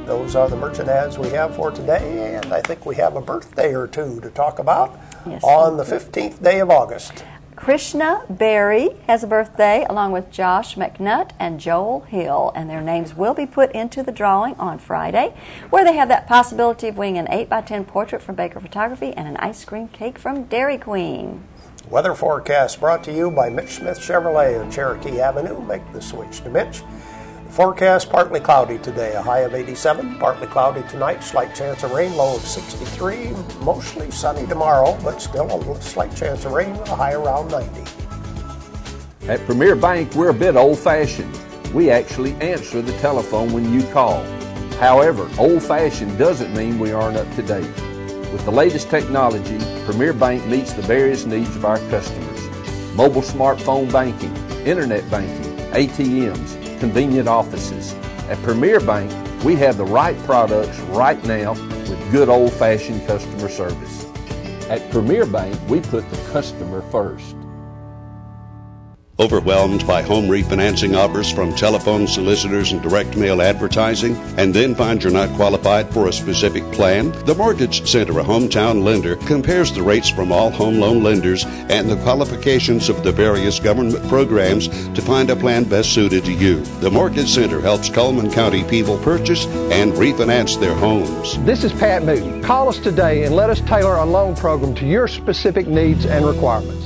Those are the merchant ads we have for today, and I think we have a birthday or two to talk about on the 15th day of August. Krishna Berry has a birthday, along with Josh McNutt and Joel Hill, and their names will be put into the drawing on Friday, where they have that possibility of winning an 8x10 portrait from Baker Photography and an ice cream cake from Dairy Queen. Weather forecast brought to you by Mitch Smith Chevrolet on Cherokee Avenue. Make the switch to Mitch. Forecast, partly cloudy today, a high of 87. Partly cloudy tonight, slight chance of rain, low of 63. Mostly sunny tomorrow, but still a slight chance of rain, a high around 90. At Premier Bank, we're a bit old-fashioned. we actually answer the telephone when you call. However, old-fashioned doesn't mean we aren't up to date. With the latest technology, Premier Bank meets the various needs of our customers. Mobile smartphone banking, internet banking, ATMs, convenient offices. At Premier Bank, we have the right products right now with good old-fashioned customer service. At Premier Bank, we put the customer first. Overwhelmed by home refinancing offers from telephone solicitors and direct mail advertising, and then find you're not qualified for a specific plan? The Mortgage Center, a hometown lender, compares the rates from all home loan lenders and the qualifications of the various government programs to find a plan best suited to you. The Mortgage Center helps Cullman County people purchase and refinance their homes. This is Pat Newton. Call us today and let us tailor a loan program to your specific needs and requirements.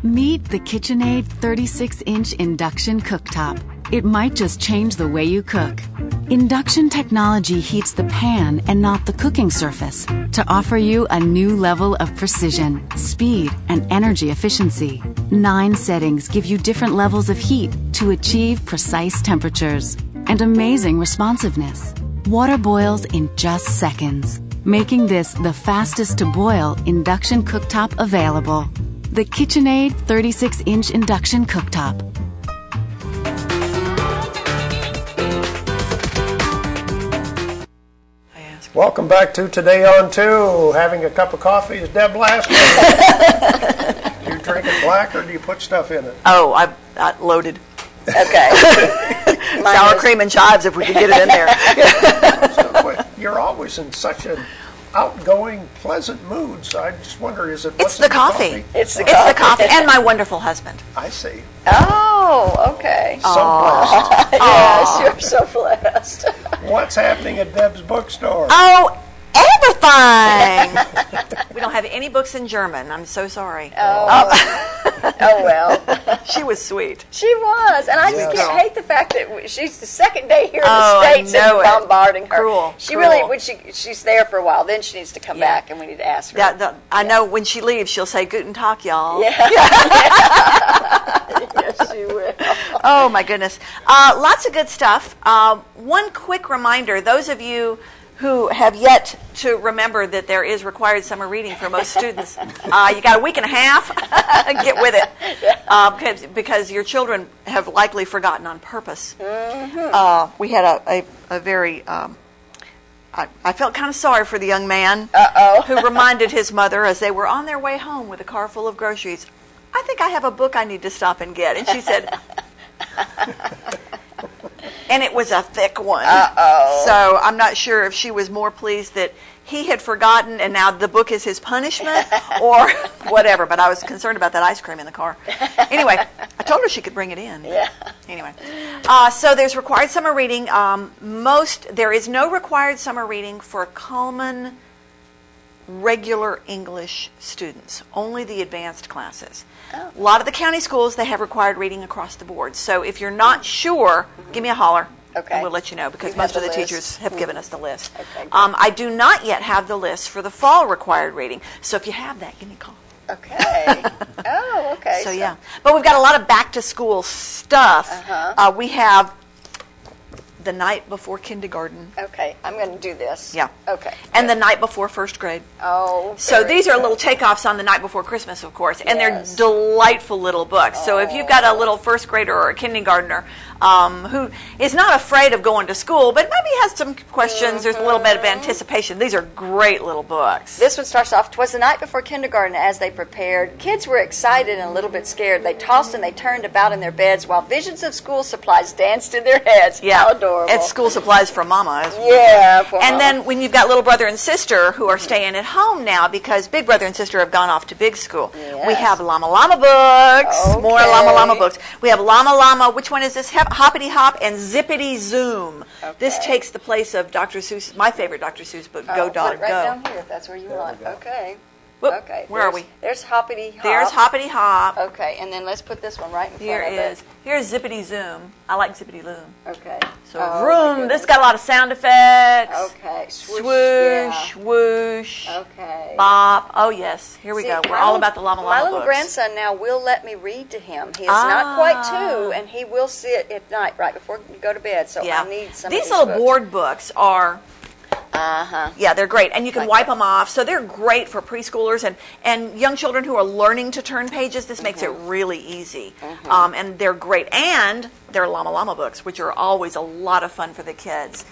Meet the KitchenAid 36-inch induction cooktop. It might just change the way you cook. Induction technology heats the pan and not the cooking surface to offer you a new level of precision, speed, and energy efficiency. 9 settings give you different levels of heat to achieve precise temperatures and amazing responsiveness. Water boils in just seconds, making this the fastest to boil induction cooktop available. The KitchenAid 36-inch induction cooktop. Welcome back to Today on 2. Having a cup of coffee is Deb Laslie. Do you drink it black or do you put stuff in it? Oh, I loaded. Okay. Sour cream and chives if we could get it in there. You're always in such an outgoing, pleasant mood, so I just wonder, is it It's the coffee. It's the coffee and my wonderful husband. I see. Oh, okay. So blessed. Yes, you're so blessed. What's happening at Deb's bookstore? Oh, everything. We don't have any books in German. I'm so sorry. Oh, oh well. She was sweet. She was, and I just can't hate the fact that she's the second day here in the States and bombarding her. Cruel. She really, when she's there for a while, then she needs to come back, and we need to ask her. I know when she leaves, she'll say "Guten Tag, y'all." Yeah. Yes, she will. Oh my goodness, lots of good stuff. One quick reminder: those of you who have yet to remember that there is required summer reading for most students, you got a week and a half. Get with it, because your children have likely forgotten on purpose. Mm-hmm. We had a very I felt kind of sorry for the young man who reminded his mother as they were on their way home with a car full of groceries, "I think I have a book I need to stop and get." And she said, and it was a thick one. So I'm not sure if she was more pleased that he had forgotten and now the book is his punishment or whatever. But I was concerned about that ice cream in the car. Anyway, I told her she could bring it in. Yeah. Anyway, so there's required summer reading. There is no required summer reading for Cullman regular English students, only the advanced classes. A lot of the county schools, they have required reading across the board. So if you're not sure, give me a holler. Okay. And we'll let you know, because most of the teachers have given us the list. Okay, I do not yet have the list for the fall required reading. So if you have that, give me a call. Okay. Oh, okay. So yeah. But we've got a lot of back to school stuff. We have the night before kindergarten. Okay, I'm going to do this. Yeah. Okay. And the night before first grade. Oh. So these are little takeoffs on the night before Christmas, of course, and they're delightful little books. So if you've got a little first grader or a kindergartner who is not afraid of going to school, but maybe has some questions, there's a little bit of anticipation. These are great little books. This one starts off, "'Twas the night before kindergarten as they prepared. Kids were excited and a little bit scared. They tossed and they turned about in their beds while visions of school supplies danced in their heads." Yeah. How adorable. It's school supplies for mama. Yeah. And then when you've got little brother and sister who are staying at home now because big brother and sister have gone off to big school, we have Llama Llama books, more Llama Llama books. We have Llama Llama, which one is this? Hoppity Hop and Zippity Zoom. This takes the place of Dr. Seuss, my favorite Dr. Seuss book, Go Dog put it right Go. down here if that's where you want. Okay. Whoop, Okay. where are we? There's Hoppity Hop. There's Hoppity Hop. Okay, and then let's put this one right in front Here of it. Here's Zippity Zoom. I like Zippity Loom. Okay. So vroom. This got a lot of sound effects. Okay. Swoosh. Swoosh, whoosh. Okay. Bop. Oh yes. Here we go. We're all about the Llama Llama My little books. grandson now will let me read to him. He is not quite 2, and he will sit at night right before we go to bed. So I need some. These of these little books. board books are. Yeah, they're great, and you can Like wipe them off. So they're great for preschoolers and young children who are learning to turn pages. This makes it really easy, and they're great. And they're Llama Llama books, which are always a lot of fun for the kids.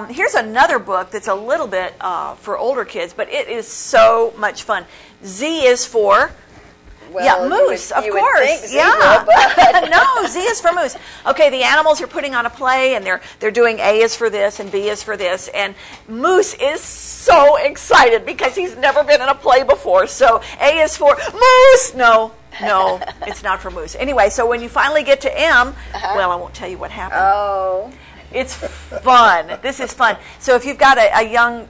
Here's another book that's a little bit for older kids, but it is so much fun. Z is for. Well, moose, you of would course. think zebra, but No, Z is for moose. Okay, the animals are putting on a play, and they're doing A is for this and B is for this, and Moose is so excited because he's never been in a play before. So A is for moose. No, it's not for moose. Anyway, so when you finally get to M, well, I won't tell you what happened. Oh, it's fun. This is fun. So if you've got a young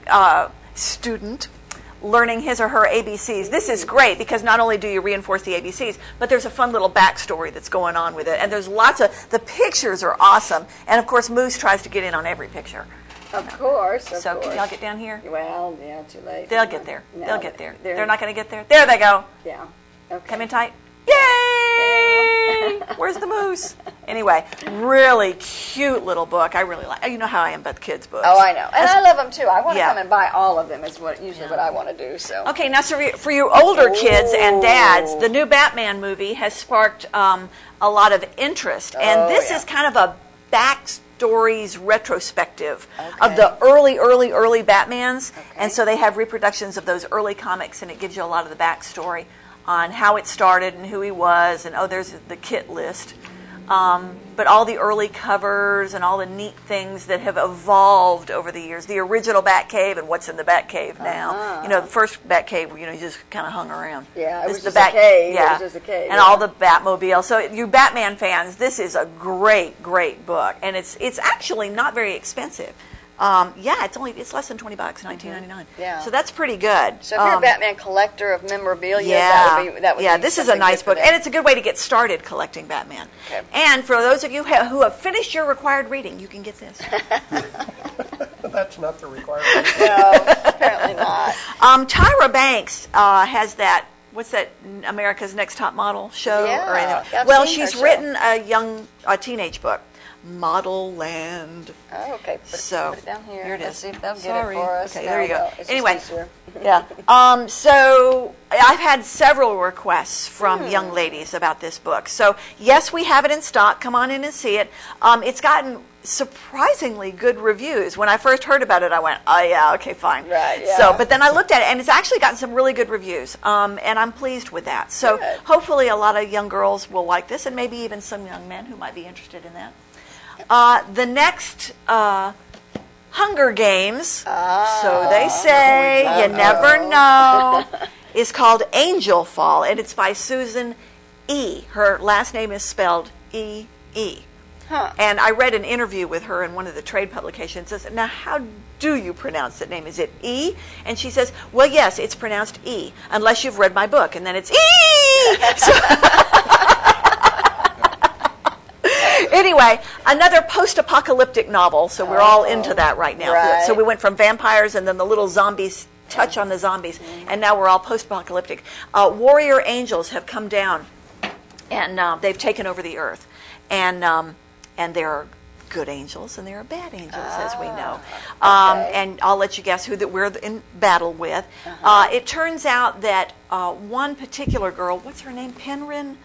student learning his or her ABCs. This is great because not only do you reinforce the ABCs, but there's a fun little backstory that's going on with it. And there's lots of, the pictures are awesome. And of course, Moose tries to get in on every picture. Of course. So can y'all get down here? Well, yeah, too late. They'll get there. No, They'll get there. they're- They're not going to get there. There they go. Yeah. Okay. Come in tight. Yay! Where's the moose? Anyway, really cute little book. I really like. You know how I am about kids' books. Oh, I know, and I love them too. I want to Yeah. come and buy all of them. Is what I want to do. So Okay, now so for you older kids and dads, the new Batman movie has sparked a lot of interest, and this is kind of a backstories retrospective of the early Batmans, and so they have reproductions of those early comics, and it gives you a lot of the backstory on how it started and who he was, and there's the kit list. But all the early covers and all the neat things that have evolved over the years. The original Batcave and what's in the Batcave now. You know, the first Batcave, you just kind of hung around. Yeah, it This was is the just a cave. Yeah, It was just a cave. and all the Batmobile. So you Batman fans, this is a great book, and it's actually not very expensive. It's less than $20, $19.99. Yeah. So that's pretty good. So if you're a Batman collector of memorabilia, that would be this is a something nice good for book, them. and it's a good way to get started collecting Batman. Okay. And for those of you who have finished your required reading, you can get this. That's not the requirement. No, apparently not. Tyra Banks has that. What's that? America's Next Top Model show? Yeah, or anything. I've Well, seen her she's show. written a teenage book, Model Land. Oh, okay. Put it down here. Here it Let's is. see if they'll Sorry. get it for us. Okay, No, there you go. well, it's just Anyway, easier. yeah. So I've had several requests from young ladies about this book. So yes, we have it in stock. Come on in and see it. It's gotten surprisingly good reviews. When I first heard about it, I went, oh yeah, okay, fine. Right, yeah. So, but then I looked at it, and it's actually gotten some really good reviews, and I'm pleased with that. So Good. hopefully a lot of young girls will like this, and maybe even some young men who might be interested in that. The next Hunger Games, so they say, you never know, is called Angel Fall, and it's by Susan E. Her last name is spelled E-E. Huh. And I read an interview with her in one of the trade publications. It says, now, how do you pronounce that name? Is it E? And she says, well, yes, it's pronounced E, unless you've read my book, and then it's E! So anyway, another post-apocalyptic novel, so we're all into that right now. Right. So we went from vampires and then the little zombies, touch on the zombies, and now we're all post-apocalyptic. Warrior angels have come down, and they've taken over the earth. And there are good angels and there are bad angels, as we know. And I'll let you guess who that we're in battle with. It turns out that one particular girl, what's her name? Penryn.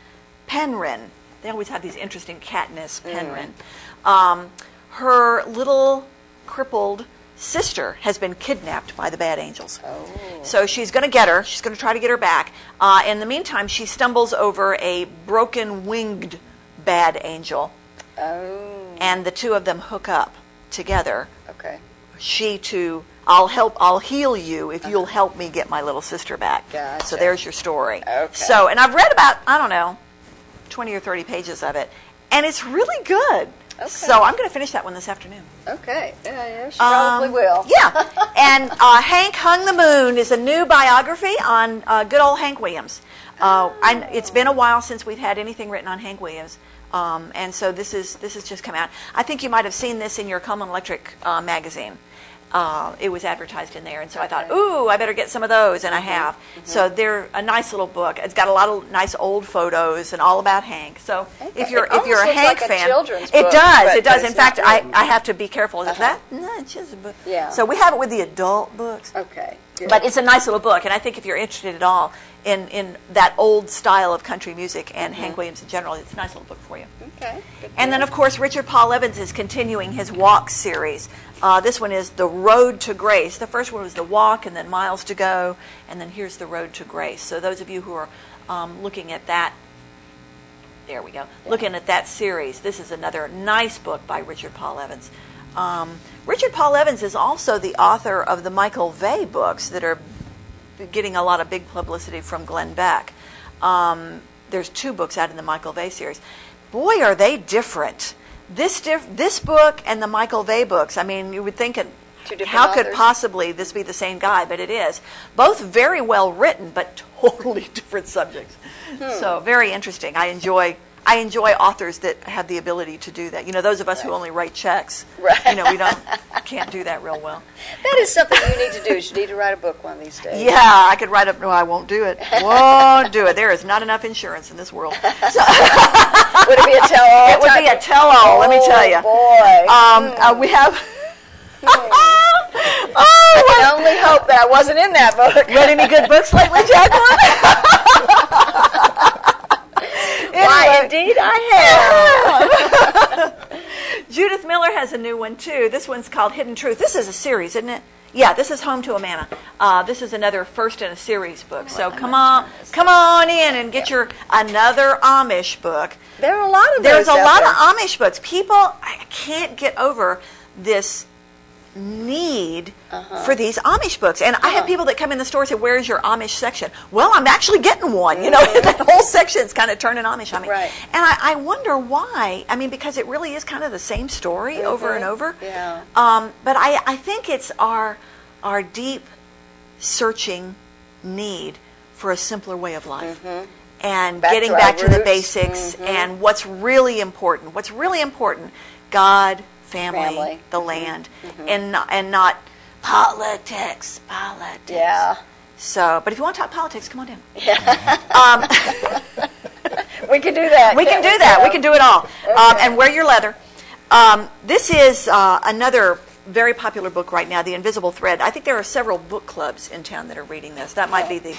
They always have these interesting catness, Penryn. Her little crippled sister has been kidnapped by the bad angels. So she's going to get her. She's going to try to get her back. In the meantime, she stumbles over a broken winged bad angel. And the two of them hook up together. Okay. I'll heal you if you'll help me get my little sister back. Gotcha. So there's your story. Okay. So, and I've read about, 20 or 30 pages of it, and it's really good. Okay. So I'm going to finish that one this afternoon. Okay. Yeah, she probably will. Yeah. And Hank Hung the Moon is a new biography on good old Hank Williams. It's been a while since we've had anything written on Hank Williams. And so this has just come out. I think you might have seen this in your Coleman Electric magazine. It was advertised in there, and so I thought, ooh, I better get some of those, and I have. So they're a nice little book. It's got a lot of nice old photos and all about Hank. So if you're a Hank fan, it does. In fact, I have to be careful. Is that? No, it's just a book. Yeah. So we have it with the adult books. Okay. Good. But it's a nice little book, and I think if you're interested at all in that old style of country music and Hank Williams in general, it's a nice little book for you. Okay. And then, of course, Richard Paul Evans is continuing his Walk series. This one is The Road to Grace. The first one was The Walk, and then Miles to Go, and then here's The Road to Grace. So those of you who are looking at that, there we go, looking at that series, this is another nice book by Richard Paul Evans. Richard Paul Evans is also the author of the Michael Vey books that are getting a lot of big publicity from Glenn Beck. There's 2 books out in the Michael Vey series. Boy, are they different. This book and the Michael Vey books, I mean, you would think, how could possibly this be the same guy? But it is. Both very well written, but totally different subjects. So very interesting. I enjoy authors that have the ability to do that. You know, those of us who only write checks, you know, can't do that real well. That is something you need to do. You need to write a book one of these days. Yeah, I could write no, I won't do it. Won't do it. There is not enough insurance in this world. So would it be a tell-all? It would be a tell-all, let me tell you. Boy. We have... I can only hope that I wasn't in that book. Read any good books lately, Jacqueline? Why, indeed I have. Judith Miller has a new one, too. This one's called Hidden Truth. This is a series, isn't it? Yeah, this is Home to Amana. This is another first in a series book. So come on in and get your another Amish book. There are a lot of There's those a lot out of Amish books. People, I can't get over this need for these Amish books. And I have people that come in the store and say, where's your Amish section? Well, I'm actually getting one. You know, that whole section's kind of turning Amish on me. Right. And I wonder why. I mean, because it really is kind of the same story over and over. Yeah. But I think it's our deep searching need for a simpler way of life. And getting back to the basics and what's really important. What's really important, God, family, the land, and not politics. Yeah. So, but if you want to talk politics, come on in. We can do that. We can do that. We can do it all. And wear your leather. This is another very popular book right now, The Invisible Thread. I think there are several book clubs in town that are reading this. That might be the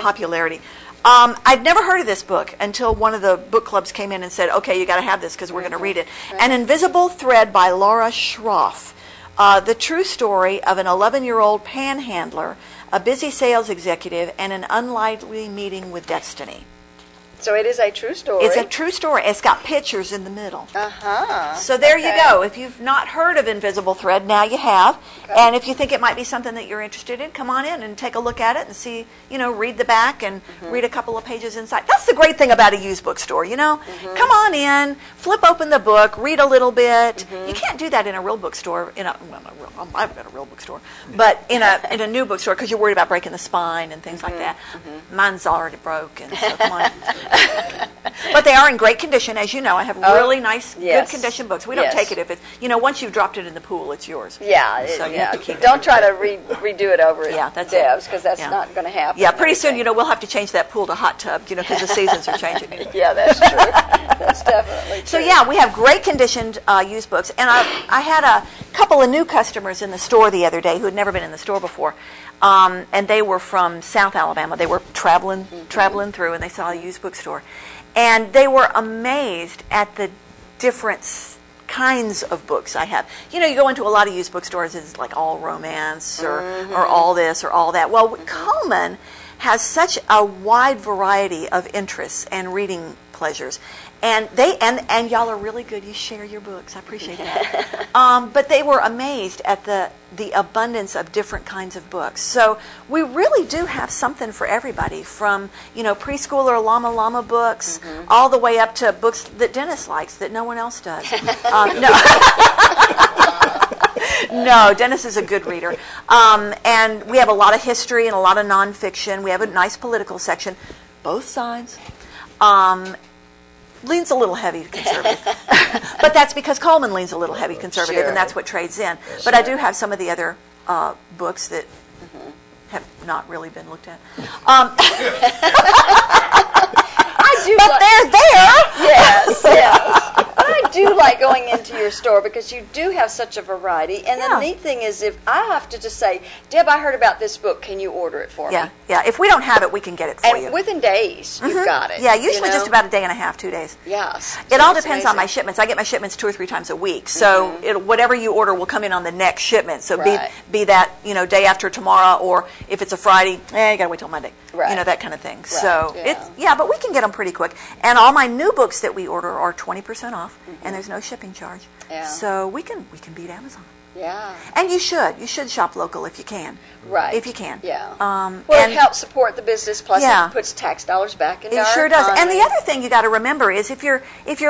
popularity. I'd never heard of this book until one of the book clubs came in and said, okay, you got to have this because we're going to read it. An Invisible Thread by Laura Schroff. The true story of an 11-year-old panhandler, a busy sales executive, and an unlikely meeting with destiny. So it is a true story. It's a true story. It's got pictures in the middle. So there you go. If you've not heard of Invisible Thread, now you have. And if you think it might be something that you're interested in, come on in and take a look at it and see, you know, read the back and read a couple of pages inside. That's the great thing about a used bookstore, you know. Come on in, flip open the book, read a little bit. You can't do that in a real bookstore. I've got a real bookstore, but in a new bookstore because you're worried about breaking the spine and things like that. Mine's already broken, so come on. But they are in great condition, as you know. I have really nice, good condition books. We don't take it if it's, you know, once you've dropped it in the pool, it's yours. Yeah, so you have to keep don't try to redo it over at that's Deb's because that's not going to happen. Yeah, pretty soon, you know, we'll have to change that pool to hot tub, you know, because the seasons are changing. Yeah, that's true. That's definitely true. So yeah, we have great conditioned used books, and I had a couple of new customers in the store the other day who had never been in the store before. And they were from South Alabama. They were traveling through, and they saw a used bookstore. And they were amazed at the different kinds of books I have. You know, you go into a lot of used bookstores, it's like all romance or all this or all that. Well, Coleman has such a wide variety of interests and reading pleasures. And and y'all are really good. You share your books. I appreciate that. But they were amazed at the abundance of different kinds of books. So we really do have something for everybody, from preschooler llama books all the way up to books that Dennis likes that no one else does. No, Dennis is a good reader. And we have a lot of history and a lot of nonfiction. We have a nice political section. Both sides. Leans a little heavy conservative. But that's because Coleman leans a little heavy conservative, and that's what trades in. But I do have some of the other books that have not really been looked at. They're there. Yes, yes. But I do like going into your store because you do have such a variety. And the neat thing is, if I have to just say, Deb, I heard about this book, can you order it for me? Yeah. If we don't have it, we can get it for you. And within days, you've got it. Yeah, usually just about a day and a half, 2 days. Yes. It all depends on my shipments. I get my shipments 2 or 3 times a week. So whatever you order will come in on the next shipment. So be that day after tomorrow, or if it's a Friday, you got to wait till Monday. Right. That kind of thing. Right. So but we can get them pretty quick. And all my new books that we order are 20% off, and there's no shipping charge. Yeah. So we can beat Amazon. Yeah. And you should shop local if you can. Right. If you can. Yeah. Well, it helps support the business, plus it puts tax dollars back into our It sure does. economy. And the other thing you got to remember is if you're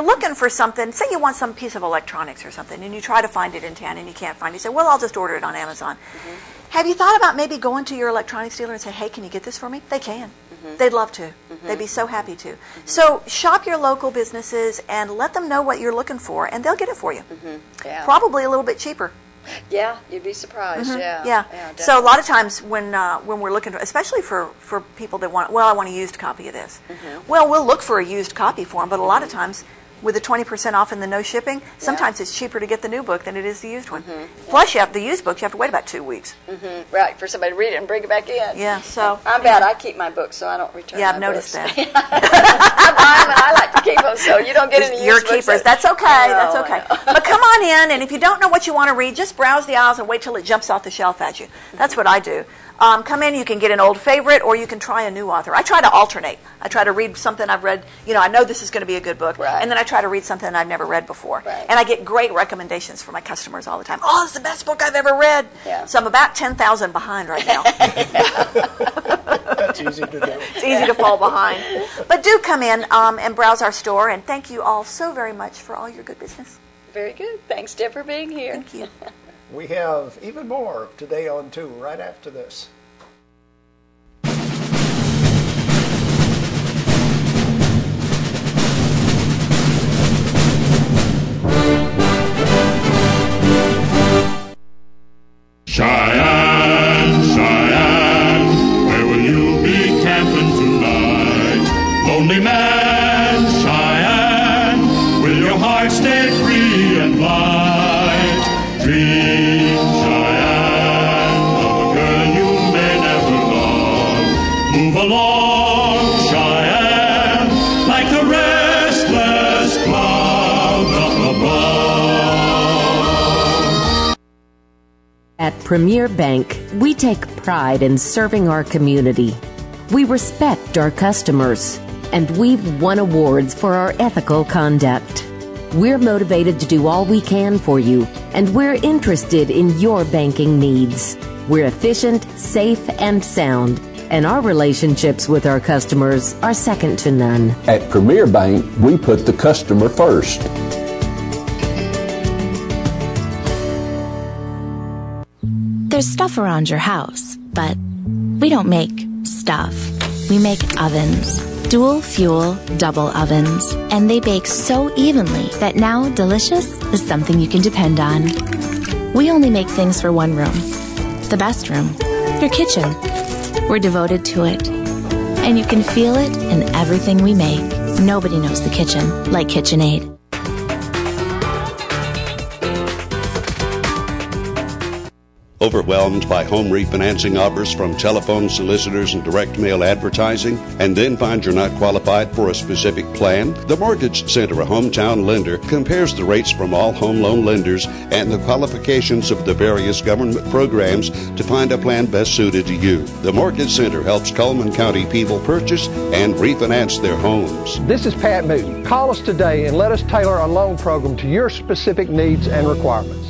looking for something, say you want some piece of electronics or something, and you try to find it in town and you can't find it, you say, well, I'll just order it on Amazon. Have you thought about maybe going to your electronics dealer and say, hey, can you get this for me? They can. They'd love to. They'd be so happy to. So shop your local businesses and let them know what you're looking for, and they'll get it for you. Yeah. Probably a little bit cheaper. Yeah, you'd be surprised. Yeah. So a lot of times when we're looking, especially for people that want, I want a used copy of this. Well, we'll look for a used copy for them, but a lot of times with the 20% off and the no shipping, sometimes it's cheaper to get the new book than it is the used one. Plus, the used books, you have to wait about 2 weeks. Right, for somebody to read it and bring it back in. Yeah, so. I'm bad. I keep my books, so I don't return I've my noticed books. that. I buy them, and I like to keep them, so you don't get any Your used books. keepers. That's okay. That's okay. But come on in, and if you don't know what you want to read, just browse the aisles and wait till it jumps off the shelf at you. That's what I do. Come in, you can get an old favorite, or you can try a new author. I try to alternate. I try to read something I've read, I know this is going to be a good book, and then I try to read something I've never read before. And I get great recommendations from my customers all the time. Oh, it's the best book I've ever read. So I'm about 10,000 behind right now. That's easy to do. It's easy to fall behind. But do come in and browse our store, and thank you all so very much for all your good business. Very good. Thanks, Deb, for being here. Thank you. We have even more of Today on 2 right after this. Cheyenne, Cheyenne, where will you be camping tonight? Lonely man, Cheyenne, will your heart stay free and light? Dream, Cheyenne, of a girl you may never love. Move along, Cheyenne, like the restless clouds up above. At Premier Bank, we take pride in serving our community. We respect our customers, and we've won awards for our ethical conduct. We're motivated to do all we can for you, and we're interested in your banking needs. We're efficient, safe, and sound, and our relationships with our customers are second to none. At Premier Bank, we put the customer first. There's stuff around your house, but we don't make stuff. We make ovens. Dual fuel, double ovens. And they bake so evenly that now delicious is something you can depend on. We only make things for one room. The best room. Your kitchen. We're devoted to it. And you can feel it in everything we make. Nobody knows the kitchen like KitchenAid. Overwhelmed by home refinancing offers from telephone solicitors and direct mail advertising, and then find you're not qualified for a specific plan? The Mortgage Center, a hometown lender, compares the rates from all home loan lenders and the qualifications of the various government programs to find a plan best suited to you. The Mortgage Center helps Coleman County people purchase and refinance their homes. This is Pat Newton. Call us today and let us tailor a loan program to your specific needs and requirements.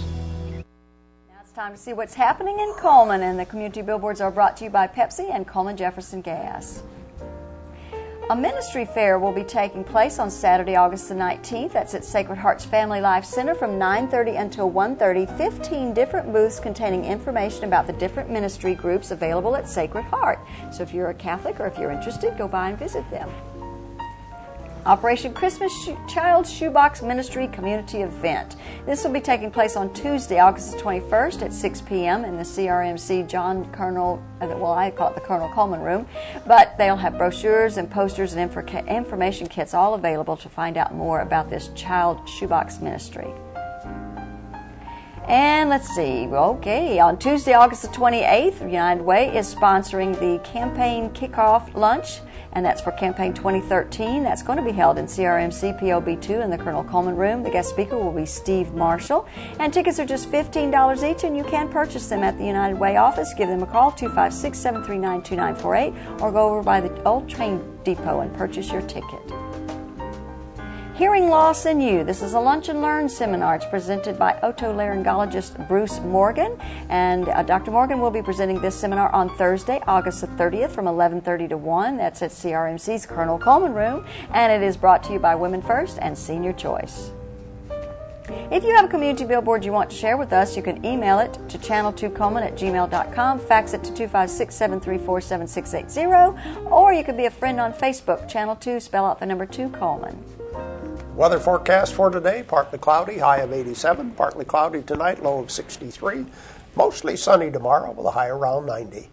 Time to see what's happening in Coleman, and the community billboards are brought to you by Pepsi and Coleman Jefferson Gas. A ministry fair will be taking place on Saturday, August the 19th. That's at Sacred Heart's Family Life Center from 9:30 until 1:30. 15 different booths containing information about the different ministry groups available at Sacred Heart. So if you're a Catholic or if you're interested, go by and visit them. Operation Christmas Child Shoebox Ministry Community Event. This will be taking place on Tuesday, August 21st at 6 p.m. in the CRMC John Colonel, well, I call it the Colonel Coleman Room, but they'll have brochures and posters and information kits all available to find out more about this Child Shoebox Ministry. And let's see, okay, on Tuesday, August the 28th, United Way is sponsoring the campaign kickoff lunch, and that's for campaign 2013. That's going to be held in CRMC POB2 in the Colonel Coleman Room. The guest speaker will be Steve Marshall, and tickets are just $15 each, and you can purchase them at the United Way office. Give them a call, 256-739-2948, or go over by the old train depot and purchase your ticket. Hearing Loss in You. This is a Lunch and Learn seminar. It's presented by otolaryngologist Bruce Morgan. And Dr. Morgan will be presenting this seminar on Thursday, August the 30th from 11:30 to 1. That's at CRMC's Colonel Coleman Room. And it is brought to you by Women First and Senior Choice. If you have a community billboard you want to share with us, you can email it to channel2coleman@gmail.com, fax it to 256-734-7680, or you can be a friend on Facebook, Channel 2, spell out the number 2 Coleman. Weather forecast for today, partly cloudy, high of 87, partly cloudy tonight, low of 63, mostly sunny tomorrow with a high around 90.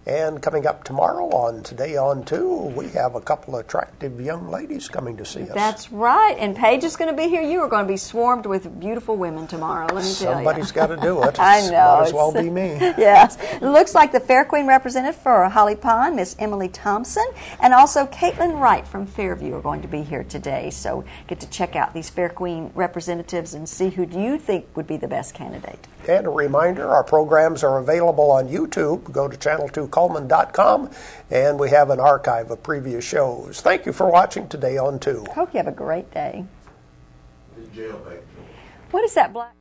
And coming up tomorrow on Today on 2, we have a couple of attractive young ladies coming to see us. That's right. And Paige is going to be here. You are going to be swarmed with beautiful women tomorrow, let me tell you. Somebody's got to do it. I know. Might as well be me. Yes. It looks like the Fair Queen representative for Holly Pond, Miss Emily Thompson, and also Caitlin Wright from Fairview are going to be here today. So get to check out these Fair Queen representatives and see who do you think would be the best candidate. And a reminder, our programs are available on YouTube. Go to channel2coleman.com, and we have an archive of previous shows. Thank you for watching Today on 2. Hope you have a great day. What is that black?